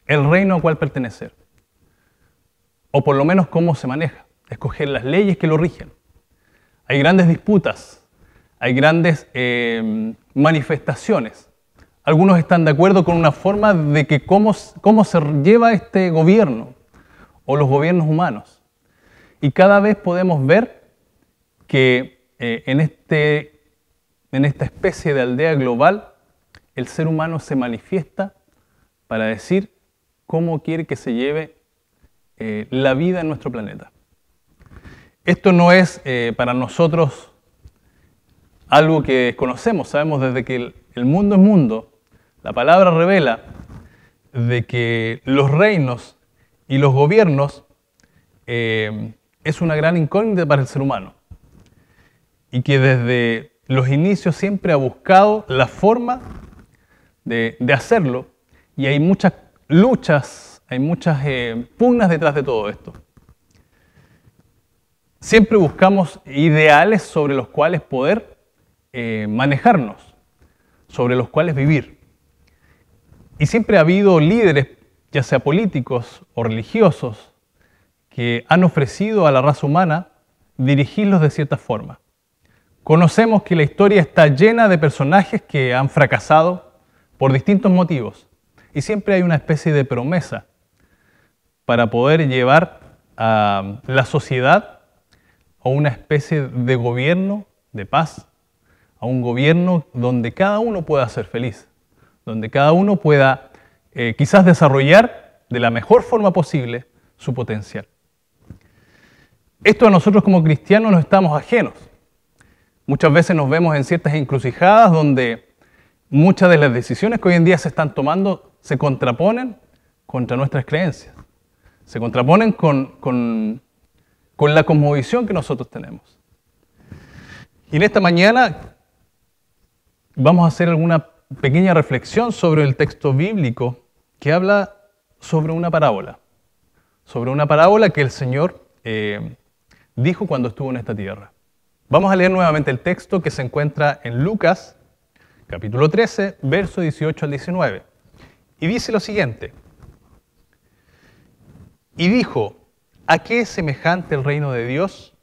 el reino al cual pertenecer, o por lo menos cómo se maneja, escoger las leyes que lo rigen. Hay grandes disputas, hay grandes manifestaciones. Algunos están de acuerdo con una forma de que cómo se lleva este gobierno o los gobiernos humanos. Y cada vez podemos ver que en esta especie de aldea global, el ser humano se manifiesta para decir cómo quiere que se lleve la vida en nuestro planeta. Esto no es para nosotros algo que desconocemos. Sabemos desde que el mundo es mundo. La palabra revela de que los reinos y los gobiernos es una gran incógnita para el ser humano. Y que desde los inicios siempre ha buscado la forma de hacerlo. Y hay muchas luchas, hay muchas pugnas detrás de todo esto. Siempre buscamos ideales sobre los cuales poder manejarnos, sobre los cuales vivir. Y siempre ha habido líderes, ya sea políticos o religiosos, que han ofrecido a la raza humana dirigirlos de cierta forma. Conocemos que la historia está llena de personajes que han fracasado por distintos motivos. Y siempre hay una especie de promesa para poder llevar a la sociedad a una especie de gobierno de paz, a un gobierno donde cada uno pueda ser feliz, donde cada uno pueda quizás desarrollar de la mejor forma posible su potencial. Esto a nosotros como cristianos nos estamos ajenos. Muchas veces nos vemos en ciertas encrucijadas donde muchas de las decisiones que hoy en día se están tomando se contraponen contra nuestras creencias, se contraponen con la cosmovisión que nosotros tenemos. Y en esta mañana vamos a hacer alguna pequeña reflexión sobre el texto bíblico que habla sobre una parábola que el Señor dijo cuando estuvo en esta tierra. Vamos a leer nuevamente el texto que se encuentra en Lucas, capítulo 13, verso 18 al 19. Y dice lo siguiente. Y dijo, ¿a qué es semejante el reino de Dios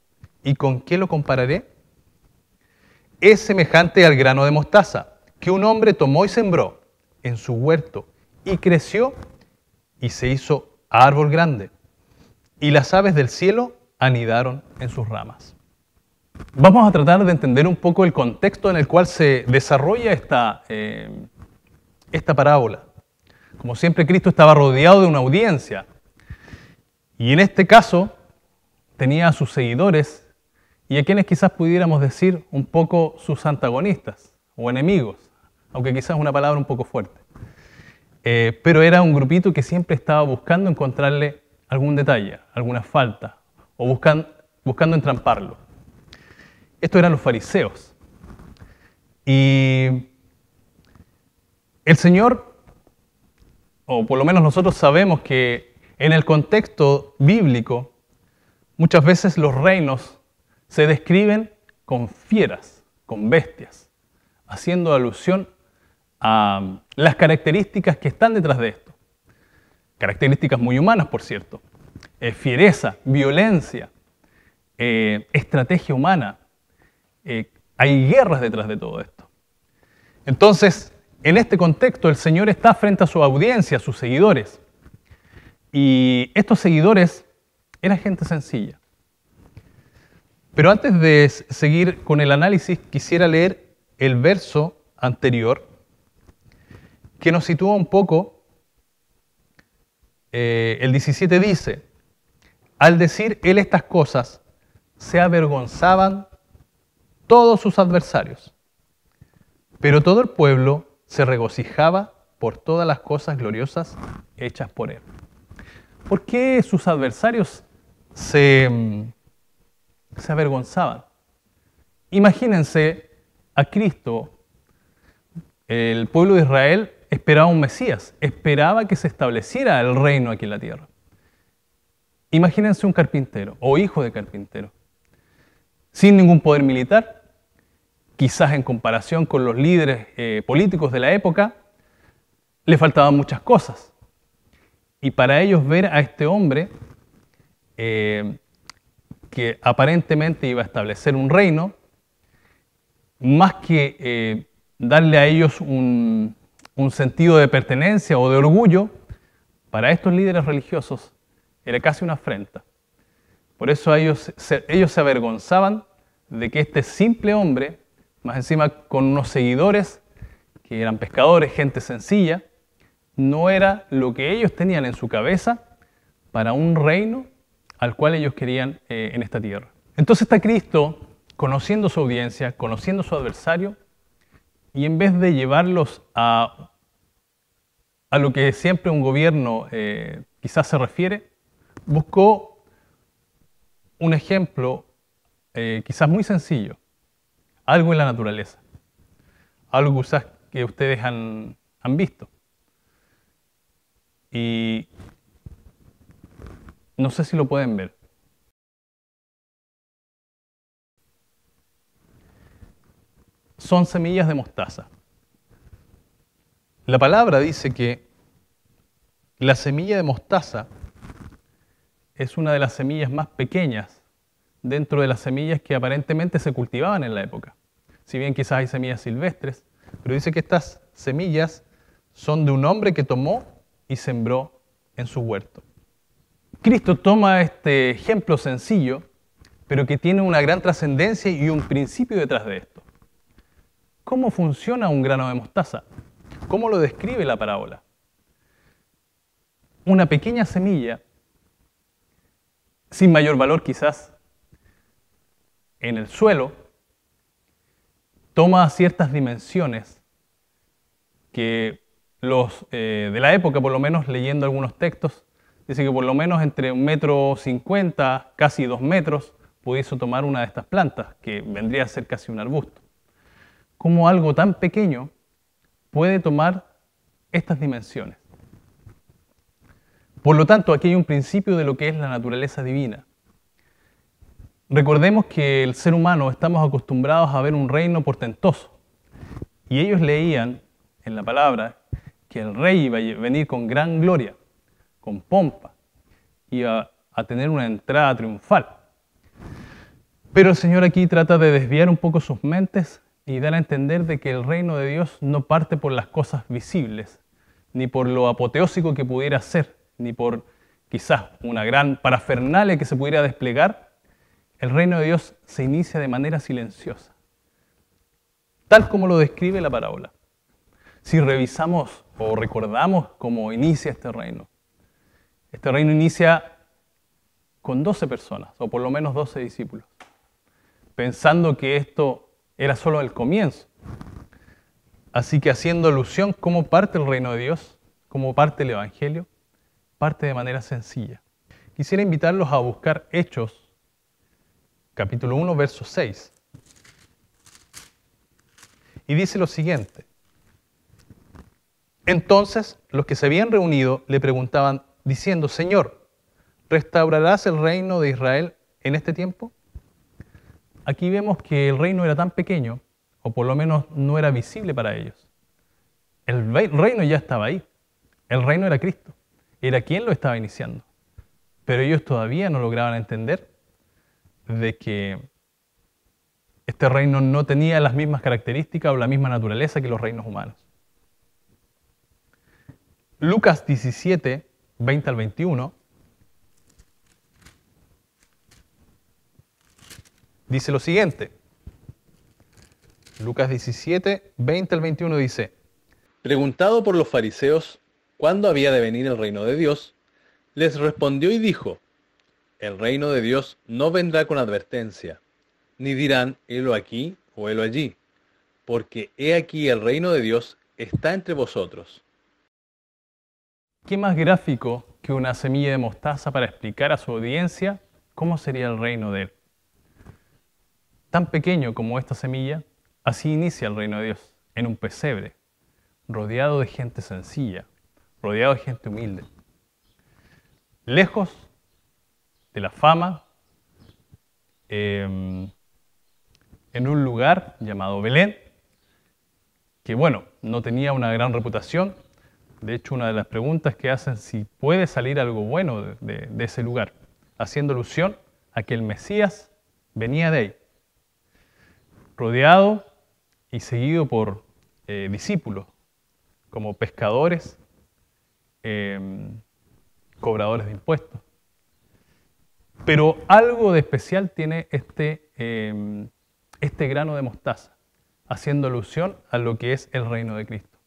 y con qué lo compararé? es semejante al grano de mostaza, que un hombre tomó y sembró en su huerto, y creció y se hizo árbol grande, y las aves del cielo anidaron en sus ramas. Vamos a tratar de entender un poco el contexto en el cual se desarrolla esta parábola. Como siempre, Cristo estaba rodeado de una audiencia, y en este caso tenía a sus seguidores y a quienes quizás pudiéramos decir un poco sus antagonistas o enemigos, aunque quizás es una palabra un poco fuerte. Pero era un grupito que siempre estaba buscando encontrarle algún detalle, alguna falta, o buscando entramparlo. Estos eran los fariseos. Y el Señor, o por lo menos nosotros sabemos que en el contexto bíblico, muchas veces los reinos se describen con fieras, con bestias, haciendo alusión a las características que están detrás de esto. Características muy humanas, por cierto. Fiereza, violencia, estrategia humana. Hay guerras detrás de todo esto. Entonces, en este contexto, el Señor está frente a su audiencia, a sus seguidores. Y estos seguidores eran gente sencilla. Pero antes de seguir con el análisis, quisiera leer el verso anterior, que nos sitúa un poco. El 17 dice: al decir él estas cosas, se avergonzaban todos sus adversarios, pero todo el pueblo se regocijaba por todas las cosas gloriosas hechas por él. ¿Por qué sus adversarios se avergonzaban? Imagínense a Cristo. El pueblo de Israel esperaba un Mesías, esperaba que se estableciera el reino aquí en la tierra. Imagínense un carpintero o hijo de carpintero, sin ningún poder militar, quizás en comparación con los líderes políticos de la época, le faltaban muchas cosas. Y para ellos ver a este hombre que aparentemente iba a establecer un reino, más que darle a ellos un sentido de pertenencia o de orgullo, para estos líderes religiosos era casi una afrenta. Por eso ellos se avergonzaban de que este simple hombre, más encima con unos seguidores que eran pescadores, gente sencilla, no era lo que ellos tenían en su cabeza para un reino al cual ellos querían en esta tierra. Entonces está Cristo conociendo su audiencia, conociendo su adversario, y en vez de llevarlos a lo que siempre un gobierno quizás se refiere, buscó un ejemplo quizás muy sencillo, algo en la naturaleza, algo quizás que ustedes han visto. Y no sé si lo pueden ver. Son semillas de mostaza. La palabra dice que la semilla de mostaza es una de las semillas más pequeñas dentro de las semillas que aparentemente se cultivaban en la época. Si bien quizás hay semillas silvestres, pero dice que estas semillas son de un hombre que tomó y sembró en su huerto. Cristo toma este ejemplo sencillo, pero que tiene una gran trascendencia y un principio detrás de esto. ¿Cómo funciona un grano de mostaza? ¿Cómo lo describe la parábola? Una pequeña semilla, sin mayor valor quizás, en el suelo, toma ciertas dimensiones que los de la época, por lo menos leyendo algunos textos, dice que por lo menos entre 1,50 m, casi 2 metros, pudiese tomar una de estas plantas, que vendría a ser casi un arbusto. ¿Cómo algo tan pequeño puede tomar estas dimensiones? Por lo tanto, aquí hay un principio de lo que es la naturaleza divina. Recordemos que el ser humano estamos acostumbrados a ver un reino portentoso. Y ellos leían en la palabra que el rey iba a venir con gran gloria, con pompa, iba a tener una entrada triunfal. Pero el Señor aquí trata de desviar un poco sus mentes y dar a entender de que el reino de Dios no parte por las cosas visibles, ni por lo apoteósico que pudiera ser, ni por quizás una gran parafernalia que se pudiera desplegar. El reino de Dios se inicia de manera silenciosa, tal como lo describe la parábola. Si revisamos o recordamos cómo inicia este reino inicia con 12 personas, o por lo menos 12 discípulos, pensando que esto era solo el comienzo. Así que haciendo alusión cómo parte el reino de Dios, cómo parte el Evangelio, parte de manera sencilla. Quisiera invitarlos a buscar Hechos, capítulo 1, verso 6. Y dice lo siguiente: entonces los que se habían reunido le preguntaban, diciendo, Señor, ¿restaurarás el reino de Israel en este tiempo? Aquí vemos que el reino era tan pequeño, o por lo menos no era visible para ellos. El reino ya estaba ahí. El reino era Cristo. Era quien lo estaba iniciando. Pero ellos todavía no lograban entender de que este reino no tenía las mismas características o la misma naturaleza que los reinos humanos. Lucas 17, 20 al 21, dice lo siguiente. Lucas 17, 20 al 21 dice: preguntado por los fariseos cuándo había de venir el reino de Dios, les respondió y dijo, el reino de Dios no vendrá con advertencia, ni dirán, helo aquí o helo allí, porque he aquí el reino de Dios está entre vosotros. ¿Qué más gráfico que una semilla de mostaza para explicar a su audiencia cómo sería el reino de Él? Tan pequeño como esta semilla, así inicia el reino de Dios, en un pesebre, rodeado de gente sencilla, rodeado de gente humilde. Lejos de la fama, en un lugar llamado Belén, que bueno, no tenía una gran reputación. De hecho, una de las preguntas que hacen si puede salir algo bueno de ese lugar, haciendo alusión a que el Mesías venía de ahí, rodeado y seguido por discípulos, como pescadores, cobradores de impuestos. Pero algo de especial tiene este grano de mostaza, haciendo alusión a lo que es el reino de Cristo,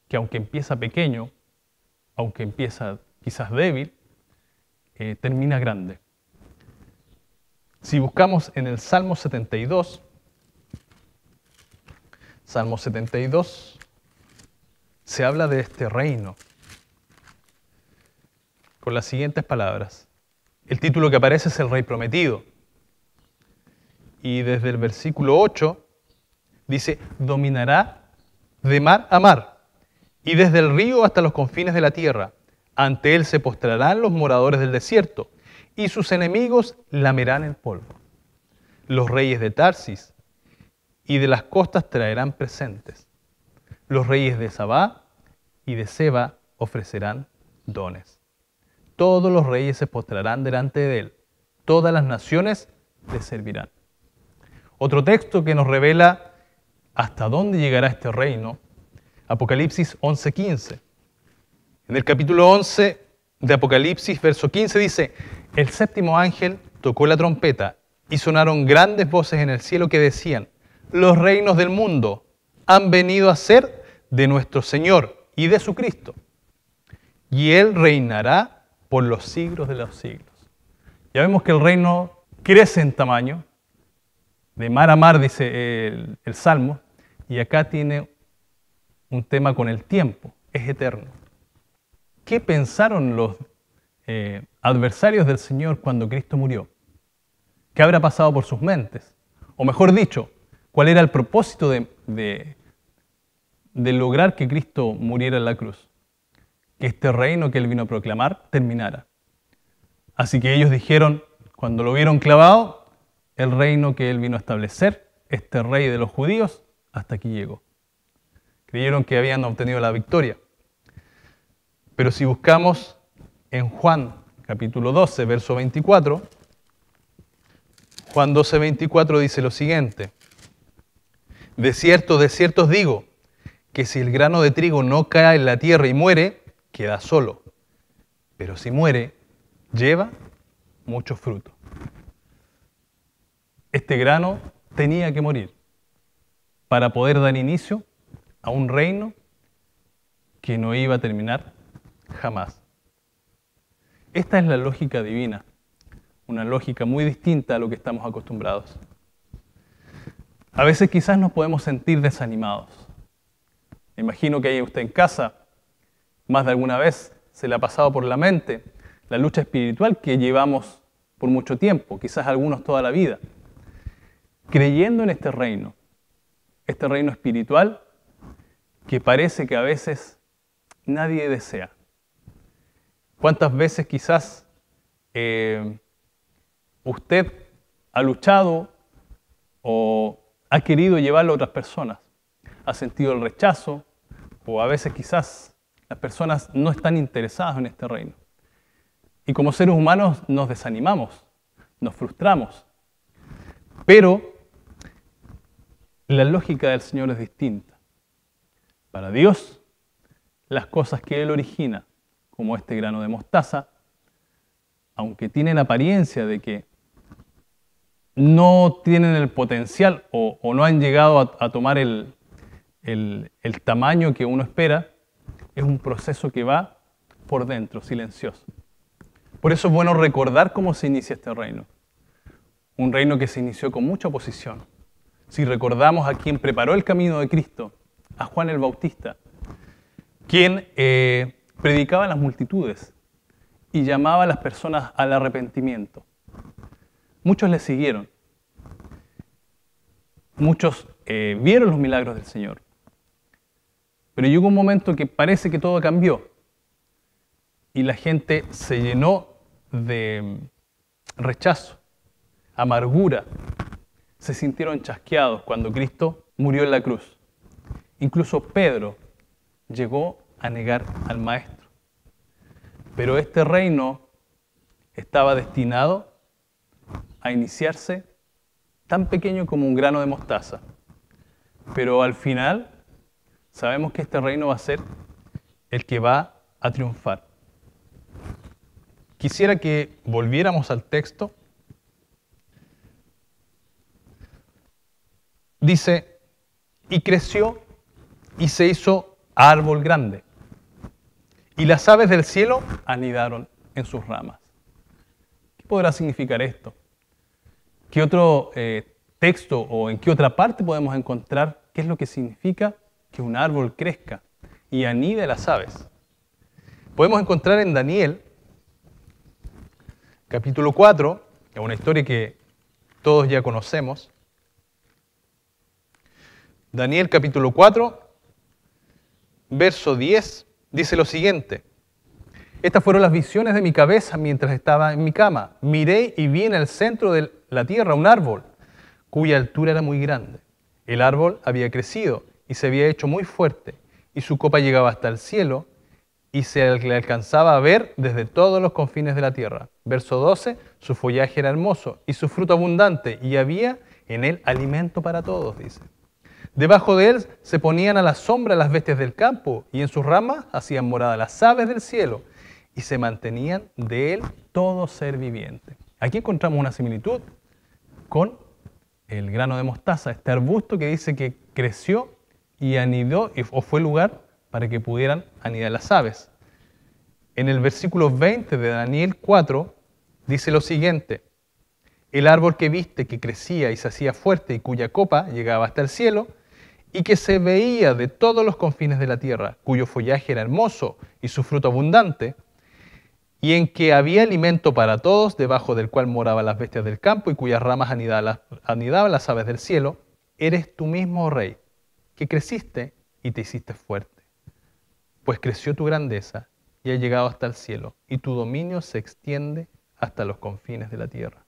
que aunque empieza pequeño, aunque empieza quizás débil, termina grande. Si buscamos en el Salmo 72, se habla de este reino con las siguientes palabras. El título que aparece es el Rey Prometido. Y desde el versículo 8 dice, dominará de mar a mar y desde el río hasta los confines de la tierra. Ante él se postrarán los moradores del desierto y sus enemigos lamerán el polvo. Los reyes de Tarsis y de las costas traerán presentes. Los reyes de Sabá y de Seba ofrecerán dones. Todos los reyes se postrarán delante de él. Todas las naciones le servirán. Otro texto que nos revela hasta dónde llegará este reino, Apocalipsis 11:15. En el capítulo 11 de Apocalipsis, verso 15 dice, el séptimo ángel tocó la trompeta y sonaron grandes voces en el cielo que decían, los reinos del mundo han venido a ser de nuestro Señor y de su Cristo, y Él reinará por los siglos de los siglos. Ya vemos que el reino crece en tamaño, de mar a mar, dice el Salmo, y acá tiene un tema con el tiempo, es eterno. ¿Qué pensaron los adversarios del Señor cuando Cristo murió? ¿Qué habrá pasado por sus mentes? O mejor dicho, ¿cuál era el propósito de lograr que Cristo muriera en la cruz? Que este reino que Él vino a proclamar terminara. Así que ellos dijeron, cuando lo vieron clavado, el reino que Él vino a establecer, este rey de los judíos, hasta aquí llegó. Creyeron que habían obtenido la victoria. Pero si buscamos en Juan capítulo 12, verso 24, Juan 12, 24 dice lo siguiente. de cierto os digo, que si el grano de trigo no cae en la tierra y muere, queda solo. Pero si muere, lleva mucho fruto. Este grano tenía que morir para poder dar inicio a un reino que no iba a terminar jamás. Esta es la lógica divina, una lógica muy distinta a lo que estamos acostumbrados. A veces quizás nos podemos sentir desanimados. Me imagino que ahí usted en casa, más de alguna vez se le ha pasado por la mente la lucha espiritual que llevamos por mucho tiempo, quizás algunos toda la vida, creyendo en este reino espiritual que parece que a veces nadie desea. ¿Cuántas veces quizás usted ha luchado o ha querido llevarlo a otras personas? Ha sentido el rechazo o a veces quizás las personas no están interesadas en este reino. Y como seres humanos nos desanimamos, nos frustramos. Pero la lógica del Señor es distinta. Para Dios, las cosas que Él origina, como este grano de mostaza, aunque tienen apariencia de que no tienen el potencial o no han llegado a tomar el tamaño que uno espera, es un proceso que va por dentro, silencioso. Por eso es bueno recordar cómo se inicia este reino. Un reino que se inició con mucha oposición. Si recordamos a quien preparó el camino de Cristo, a Juan el Bautista, quien predicaba a las multitudes y llamaba a las personas al arrepentimiento. Muchos le siguieron. Muchos vieron los milagros del Señor. Pero llegó un momento que parece que todo cambió y la gente se llenó de rechazo, amargura. Se sintieron chasqueados cuando Cristo murió en la cruz. Incluso Pedro llegó a negar al Maestro. Pero este reino estaba destinado a iniciarse tan pequeño como un grano de mostaza. Pero al final sabemos que este reino va a ser el que va a triunfar. Quisiera que volviéramos al texto. Dice, y creció y se hizo árbol grande, y las aves del cielo anidaron en sus ramas. ¿Qué podrá significar esto? ¿Qué otro texto o en qué otra parte podemos encontrar qué es lo que significa que un árbol crezca y anide las aves? Podemos encontrar en Daniel, capítulo 4, que es una historia que todos ya conocemos. Daniel capítulo 4, verso 10, dice lo siguiente. Estas fueron las visiones de mi cabeza mientras estaba en mi cama. Miré y vi en el centro de la tierra un árbol, cuya altura era muy grande. El árbol había crecido y se había hecho muy fuerte, y su copa llegaba hasta el cielo, y se le alcanzaba a ver desde todos los confines de la tierra. Verso 12, su follaje era hermoso, y su fruto abundante, y había en él alimento para todos, dice. Debajo de él se ponían a la sombra las bestias del campo, y en sus ramas hacían morada las aves del cielo, y se mantenían de él todo ser viviente. Aquí encontramos una similitud con el grano de mostaza, este arbusto que dice que creció y anidó, o fue lugar para que pudieran anidar las aves. En el versículo 20 de Daniel 4 dice lo siguiente: el árbol que viste que crecía y se hacía fuerte y cuya copa llegaba hasta el cielo, y que se veía de todos los confines de la tierra, cuyo follaje era hermoso y su fruto abundante, y en que había alimento para todos, debajo del cual moraban las bestias del campo y cuyas ramas anidaban las aves del cielo, eres tú mismo, oh Rey, que creciste y te hiciste fuerte. Pues creció tu grandeza y ha llegado hasta el cielo, y tu dominio se extiende hasta los confines de la tierra.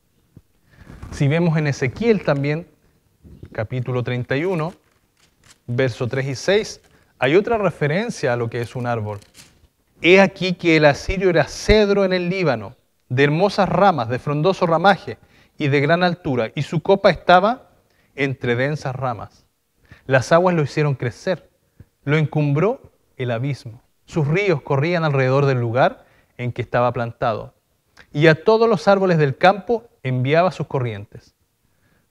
Si vemos en Ezequiel también, capítulo 31, versos 3 y 6, hay otra referencia a lo que es un árbol. He aquí que el asirio era cedro en el Líbano, de hermosas ramas, de frondoso ramaje y de gran altura, y su copa estaba entre densas ramas. Las aguas lo hicieron crecer, lo encumbró el abismo. Sus ríos corrían alrededor del lugar en que estaba plantado, y a todos los árboles del campo enviaba sus corrientes.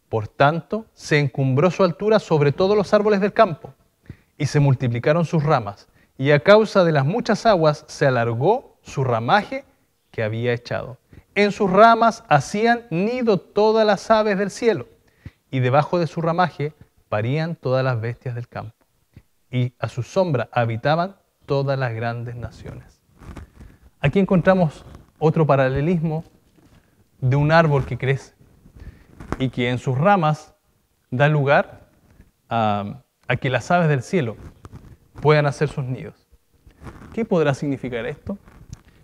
Por tanto, se encumbró su altura sobre todos los árboles del campo, y se multiplicaron sus ramas, y a causa de las muchas aguas se alargó su ramaje que había echado. En sus ramas hacían nido todas las aves del cielo, y debajo de su ramaje parían todas las bestias del campo, y a su sombra habitaban todas las grandes naciones. Aquí encontramos otro paralelismo de un árbol que crece y que en sus ramas da lugar a que las aves del cielo puedan hacer sus nidos. ¿Qué podrá significar esto?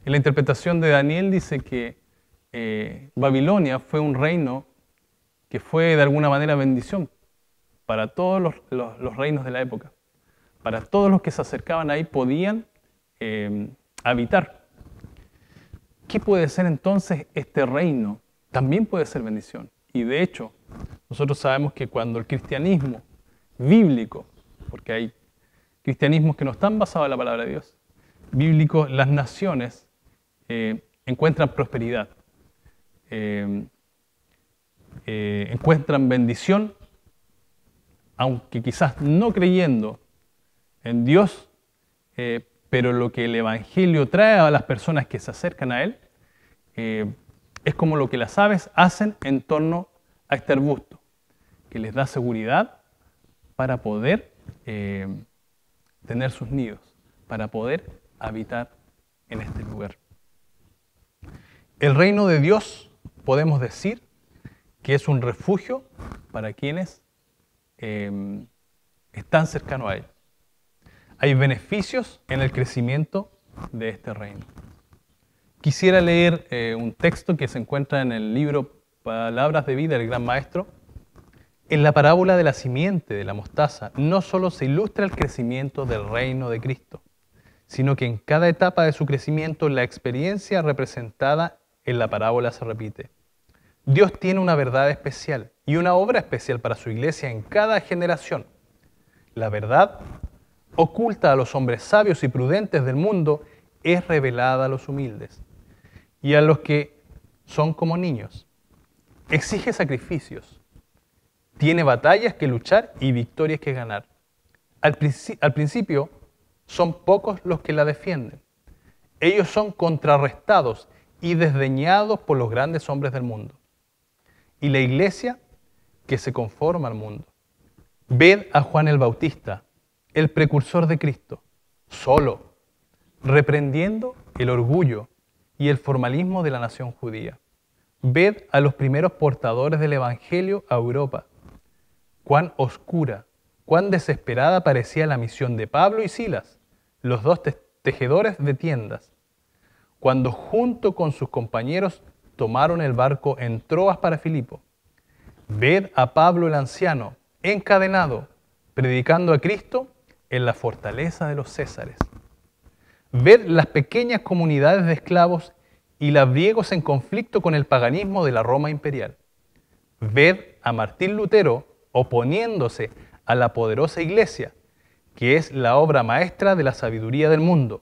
En la interpretación de Daniel dice que Babilonia fue un reino que fue de alguna manera bendición para todos los reinos de la época. Para todos los que se acercaban ahí podían habitar. ¿Qué puede ser entonces este reino? También puede ser bendición. Y de hecho, nosotros sabemos que cuando el cristianismo bíblico, porque hay cristianismos que no están basados en la palabra de Dios, bíblico, las naciones encuentran prosperidad, encuentran bendición, aunque quizás no creyendo en Dios, pero lo que el Evangelio trae a las personas que se acercan a Él es como lo que las aves hacen en torno a este arbusto, que les da seguridad para poder tener sus nidos, para poder habitar en este lugar. El reino de Dios, podemos decir, que es un refugio para quienes están cercanos a Él. Hay beneficios en el crecimiento de este reino. Quisiera leer un texto que se encuentra en el libro Palabras de Vida del Gran Maestro. En la parábola de la simiente de la mostaza no solo se ilustra el crecimiento del reino de Cristo, sino que en cada etapa de su crecimiento la experiencia representada en la parábola se repite. Dios tiene una verdad especial y una obra especial para su iglesia en cada generación. La verdad, oculta a los hombres sabios y prudentes del mundo, es revelada a los humildes y a los que son como niños. Exige sacrificios, tiene batallas que luchar y victorias que ganar. Al principio son pocos los que la defienden. Ellos son contrarrestados y desdeñados por los grandes hombres del mundo. Y la iglesia que se conforma al mundo. Ved a Juan el Bautista, el precursor de Cristo, solo, reprendiendo el orgullo y el formalismo de la nación judía. Ved a los primeros portadores del Evangelio a Europa. Cuán oscura, cuán desesperada parecía la misión de Pablo y Silas, los dos tejedores de tiendas, cuando junto con sus compañeros tomaron el barco en Troas para Filipo. Ved a Pablo el anciano, encadenado, predicando a Cristo en la fortaleza de los Césares. Ved las pequeñas comunidades de esclavos y labriegos en conflicto con el paganismo de la Roma imperial. Ved a Martín Lutero oponiéndose a la poderosa iglesia, que es la obra maestra de la sabiduría del mundo.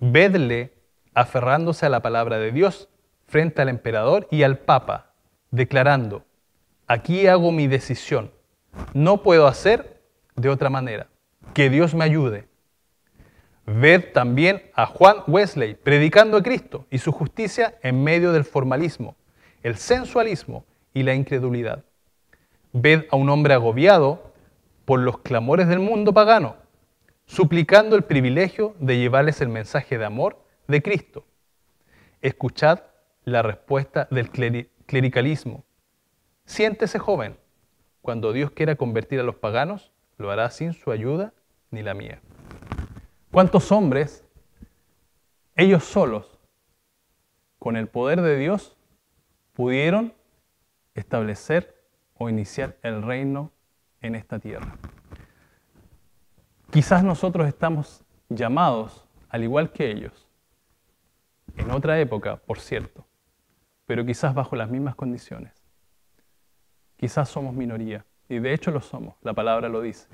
Vedle aferrándose a la palabra de Dios frente al emperador y al papa, declarando: aquí hago mi decisión, no puedo hacer de otra manera, que Dios me ayude. Ved también a Juan Wesley predicando a Cristo y su justicia en medio del formalismo, el sensualismo y la incredulidad. Ved a un hombre agobiado por los clamores del mundo pagano, suplicando el privilegio de llevarles el mensaje de amor de Cristo. Escuchad la respuesta del clericalismo. Siéntese joven, cuando Dios quiera convertir a los paganos, lo hará sin su ayuda ni la mía. ¿Cuántos hombres, ellos solos, con el poder de Dios, pudieron establecer o iniciar el reino en esta tierra? Quizás nosotros estamos llamados, al igual que ellos, en otra época, por cierto, pero quizás bajo las mismas condiciones. Quizás somos minoría, Y de hecho lo somos, la palabra lo dice.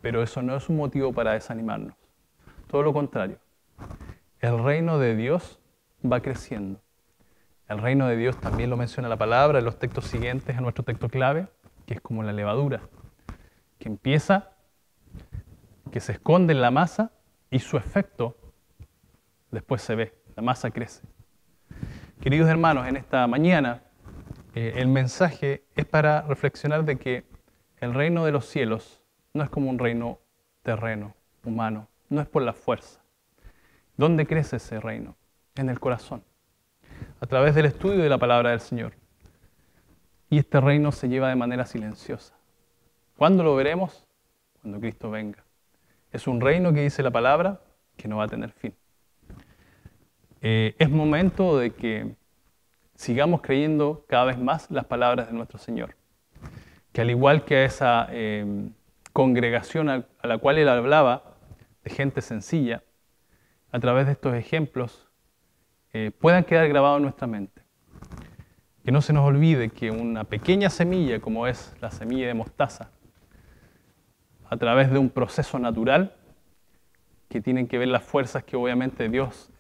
Pero eso no es un motivo para desanimarnos. Todo lo contrario. El reino de Dios va creciendo. El reino de Dios también lo menciona la palabra en los textos siguientes a nuestro texto clave, que es como la levadura, que empieza, que se esconde en la masa y su efecto después se ve, la masa crece. Queridos hermanos, en esta mañana el mensaje es para reflexionar de que el reino de los cielos no es como un reino terreno, humano, no es por la fuerza. ¿Dónde crece ese reino? En el corazón, a través del estudio de la palabra del Señor. Y este reino se lleva de manera silenciosa. ¿Cuándo lo veremos? Cuando Cristo venga. Es un reino que dice la palabra que no va a tener fin. Es momento de que sigamos creyendo cada vez más las palabras de nuestro Señor. Que al igual que a esa congregación a la cual Él hablaba, de gente sencilla, a través de estos ejemplos, puedan quedar grabados en nuestra mente. Que no se nos olvide que una pequeña semilla, como es la semilla de mostaza, a través de un proceso natural, que tienen que ver las fuerzas que obviamente Dios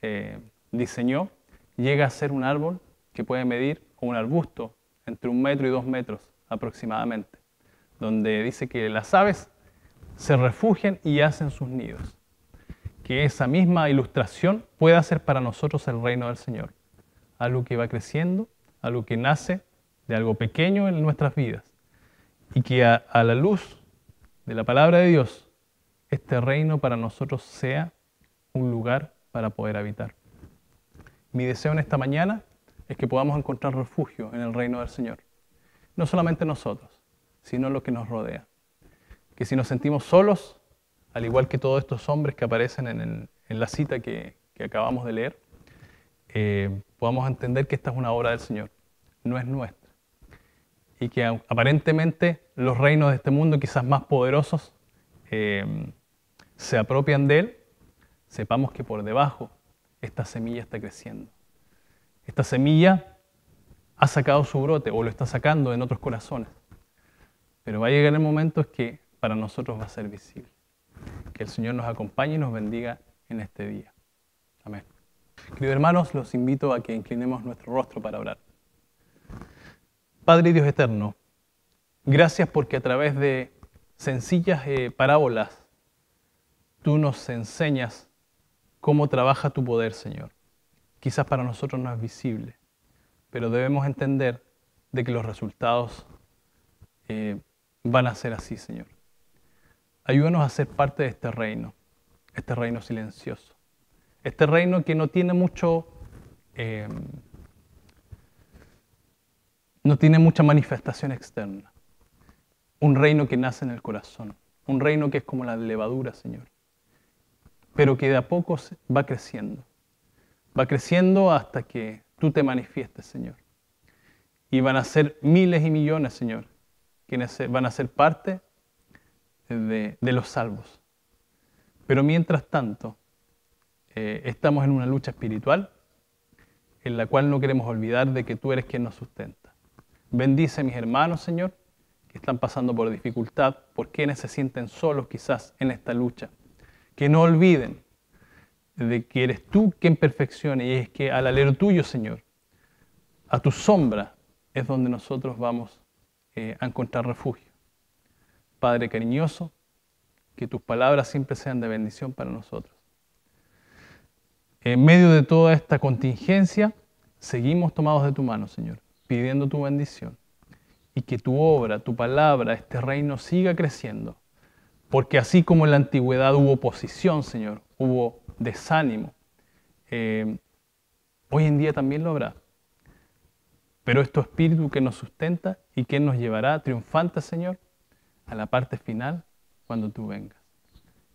diseñó, llega a ser un árbol que puede medir, o un arbusto, entre 1 metro y 2 metros aproximadamente, donde dice que las aves se refugian y hacen sus nidos. Que esa misma ilustración pueda ser para nosotros el reino del Señor. Algo que va creciendo, algo que nace de algo pequeño en nuestras vidas. Y que a la luz de la palabra de Dios, este reino para nosotros sea un lugar para poder habitar. Mi deseo en esta mañana es que podamos encontrar refugio en el reino del Señor. No solamente nosotros, sino lo que nos rodea. Que si nos sentimos solos, al igual que todos estos hombres que aparecen en la cita que acabamos de leer, podamos entender que esta es una obra del Señor, no es nuestra. Y que aparentemente los reinos de este mundo, quizás más poderosos, se apropian de Él, sepamos que por debajo esta semilla está creciendo. Esta semilla ha sacado su brote o lo está sacando en otros corazones. Pero va a llegar el momento en que para nosotros va a ser visible. Que el Señor nos acompañe y nos bendiga en este día. Amén. Queridos hermanos, los invito a que inclinemos nuestro rostro para orar. Padre Dios eterno, gracias porque a través de sencillas parábolas tú nos enseñas cómo trabaja tu poder, Señor. Quizás para nosotros no es visible, pero debemos entender de que los resultados van a ser así, Señor. Ayúdanos a ser parte de este reino silencioso, este reino que no tiene mucha manifestación externa, un reino que nace en el corazón, un reino que es como la levadura, Señor, pero que de a poco va creciendo hasta que tú te manifiestes, Señor. Y van a ser miles y millones, Señor, quienes van a ser parte de los salvos. Pero mientras tanto, estamos en una lucha espiritual en la cual no queremos olvidar de que tú eres quien nos sustenta. Bendice a mis hermanos, Señor, que están pasando por dificultad, por quienes se sienten solos quizás en esta lucha. Que no olviden de que eres tú quien perfecciona, y es que al alero tuyo, Señor, a tu sombra es donde nosotros vamos a encontrar refugio. Padre cariñoso, que tus palabras siempre sean de bendición para nosotros. En medio de toda esta contingencia, seguimos tomados de tu mano, Señor, pidiendo tu bendición y que tu obra, tu palabra, este reino siga creciendo. Porque así como en la antigüedad hubo oposición, Señor, hubo desánimo, hoy en día también lo habrá. Pero es tu Espíritu que nos sustenta y que nos llevará triunfantes, Señor, a la parte final cuando tú vengas.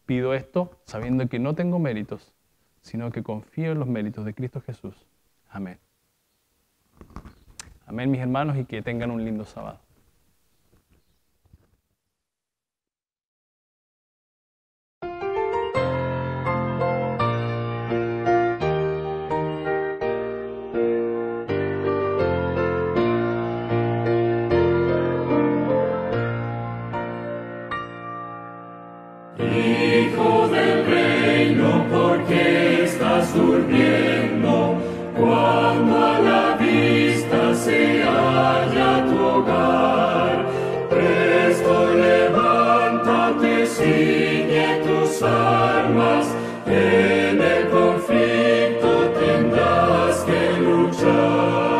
Pido esto sabiendo que no tengo méritos, sino que confío en los méritos de Cristo Jesús. Amén. Amén, mis hermanos, y que tengan un lindo sábado. Hijo del reino, ¿por qué estás durmiendo? Cuando a la vista se halla tu hogar, presto levántate, ciñe tus armas, en el conflicto tendrás que luchar.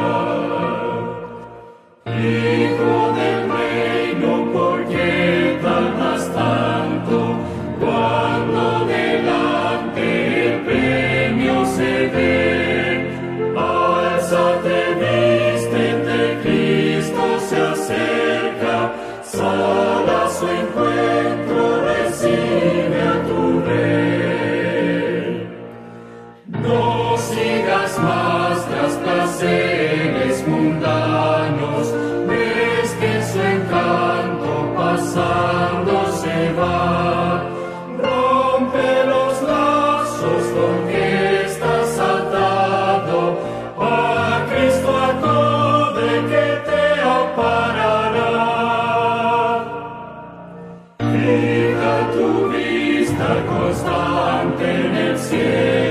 Hijo del reino, ¿por qué tardas tanto? Cuando delante el premio se ve, alzate, vístete, Cristo se acerca, sal a su encuentro, recibe a tu rey. No sigas más tras placeres mundanos, ves que su encanto pasando se va. Rompe los lazos con que estás atado, a Cristo acude que te amparará. Fija tu vista constante en el cielo.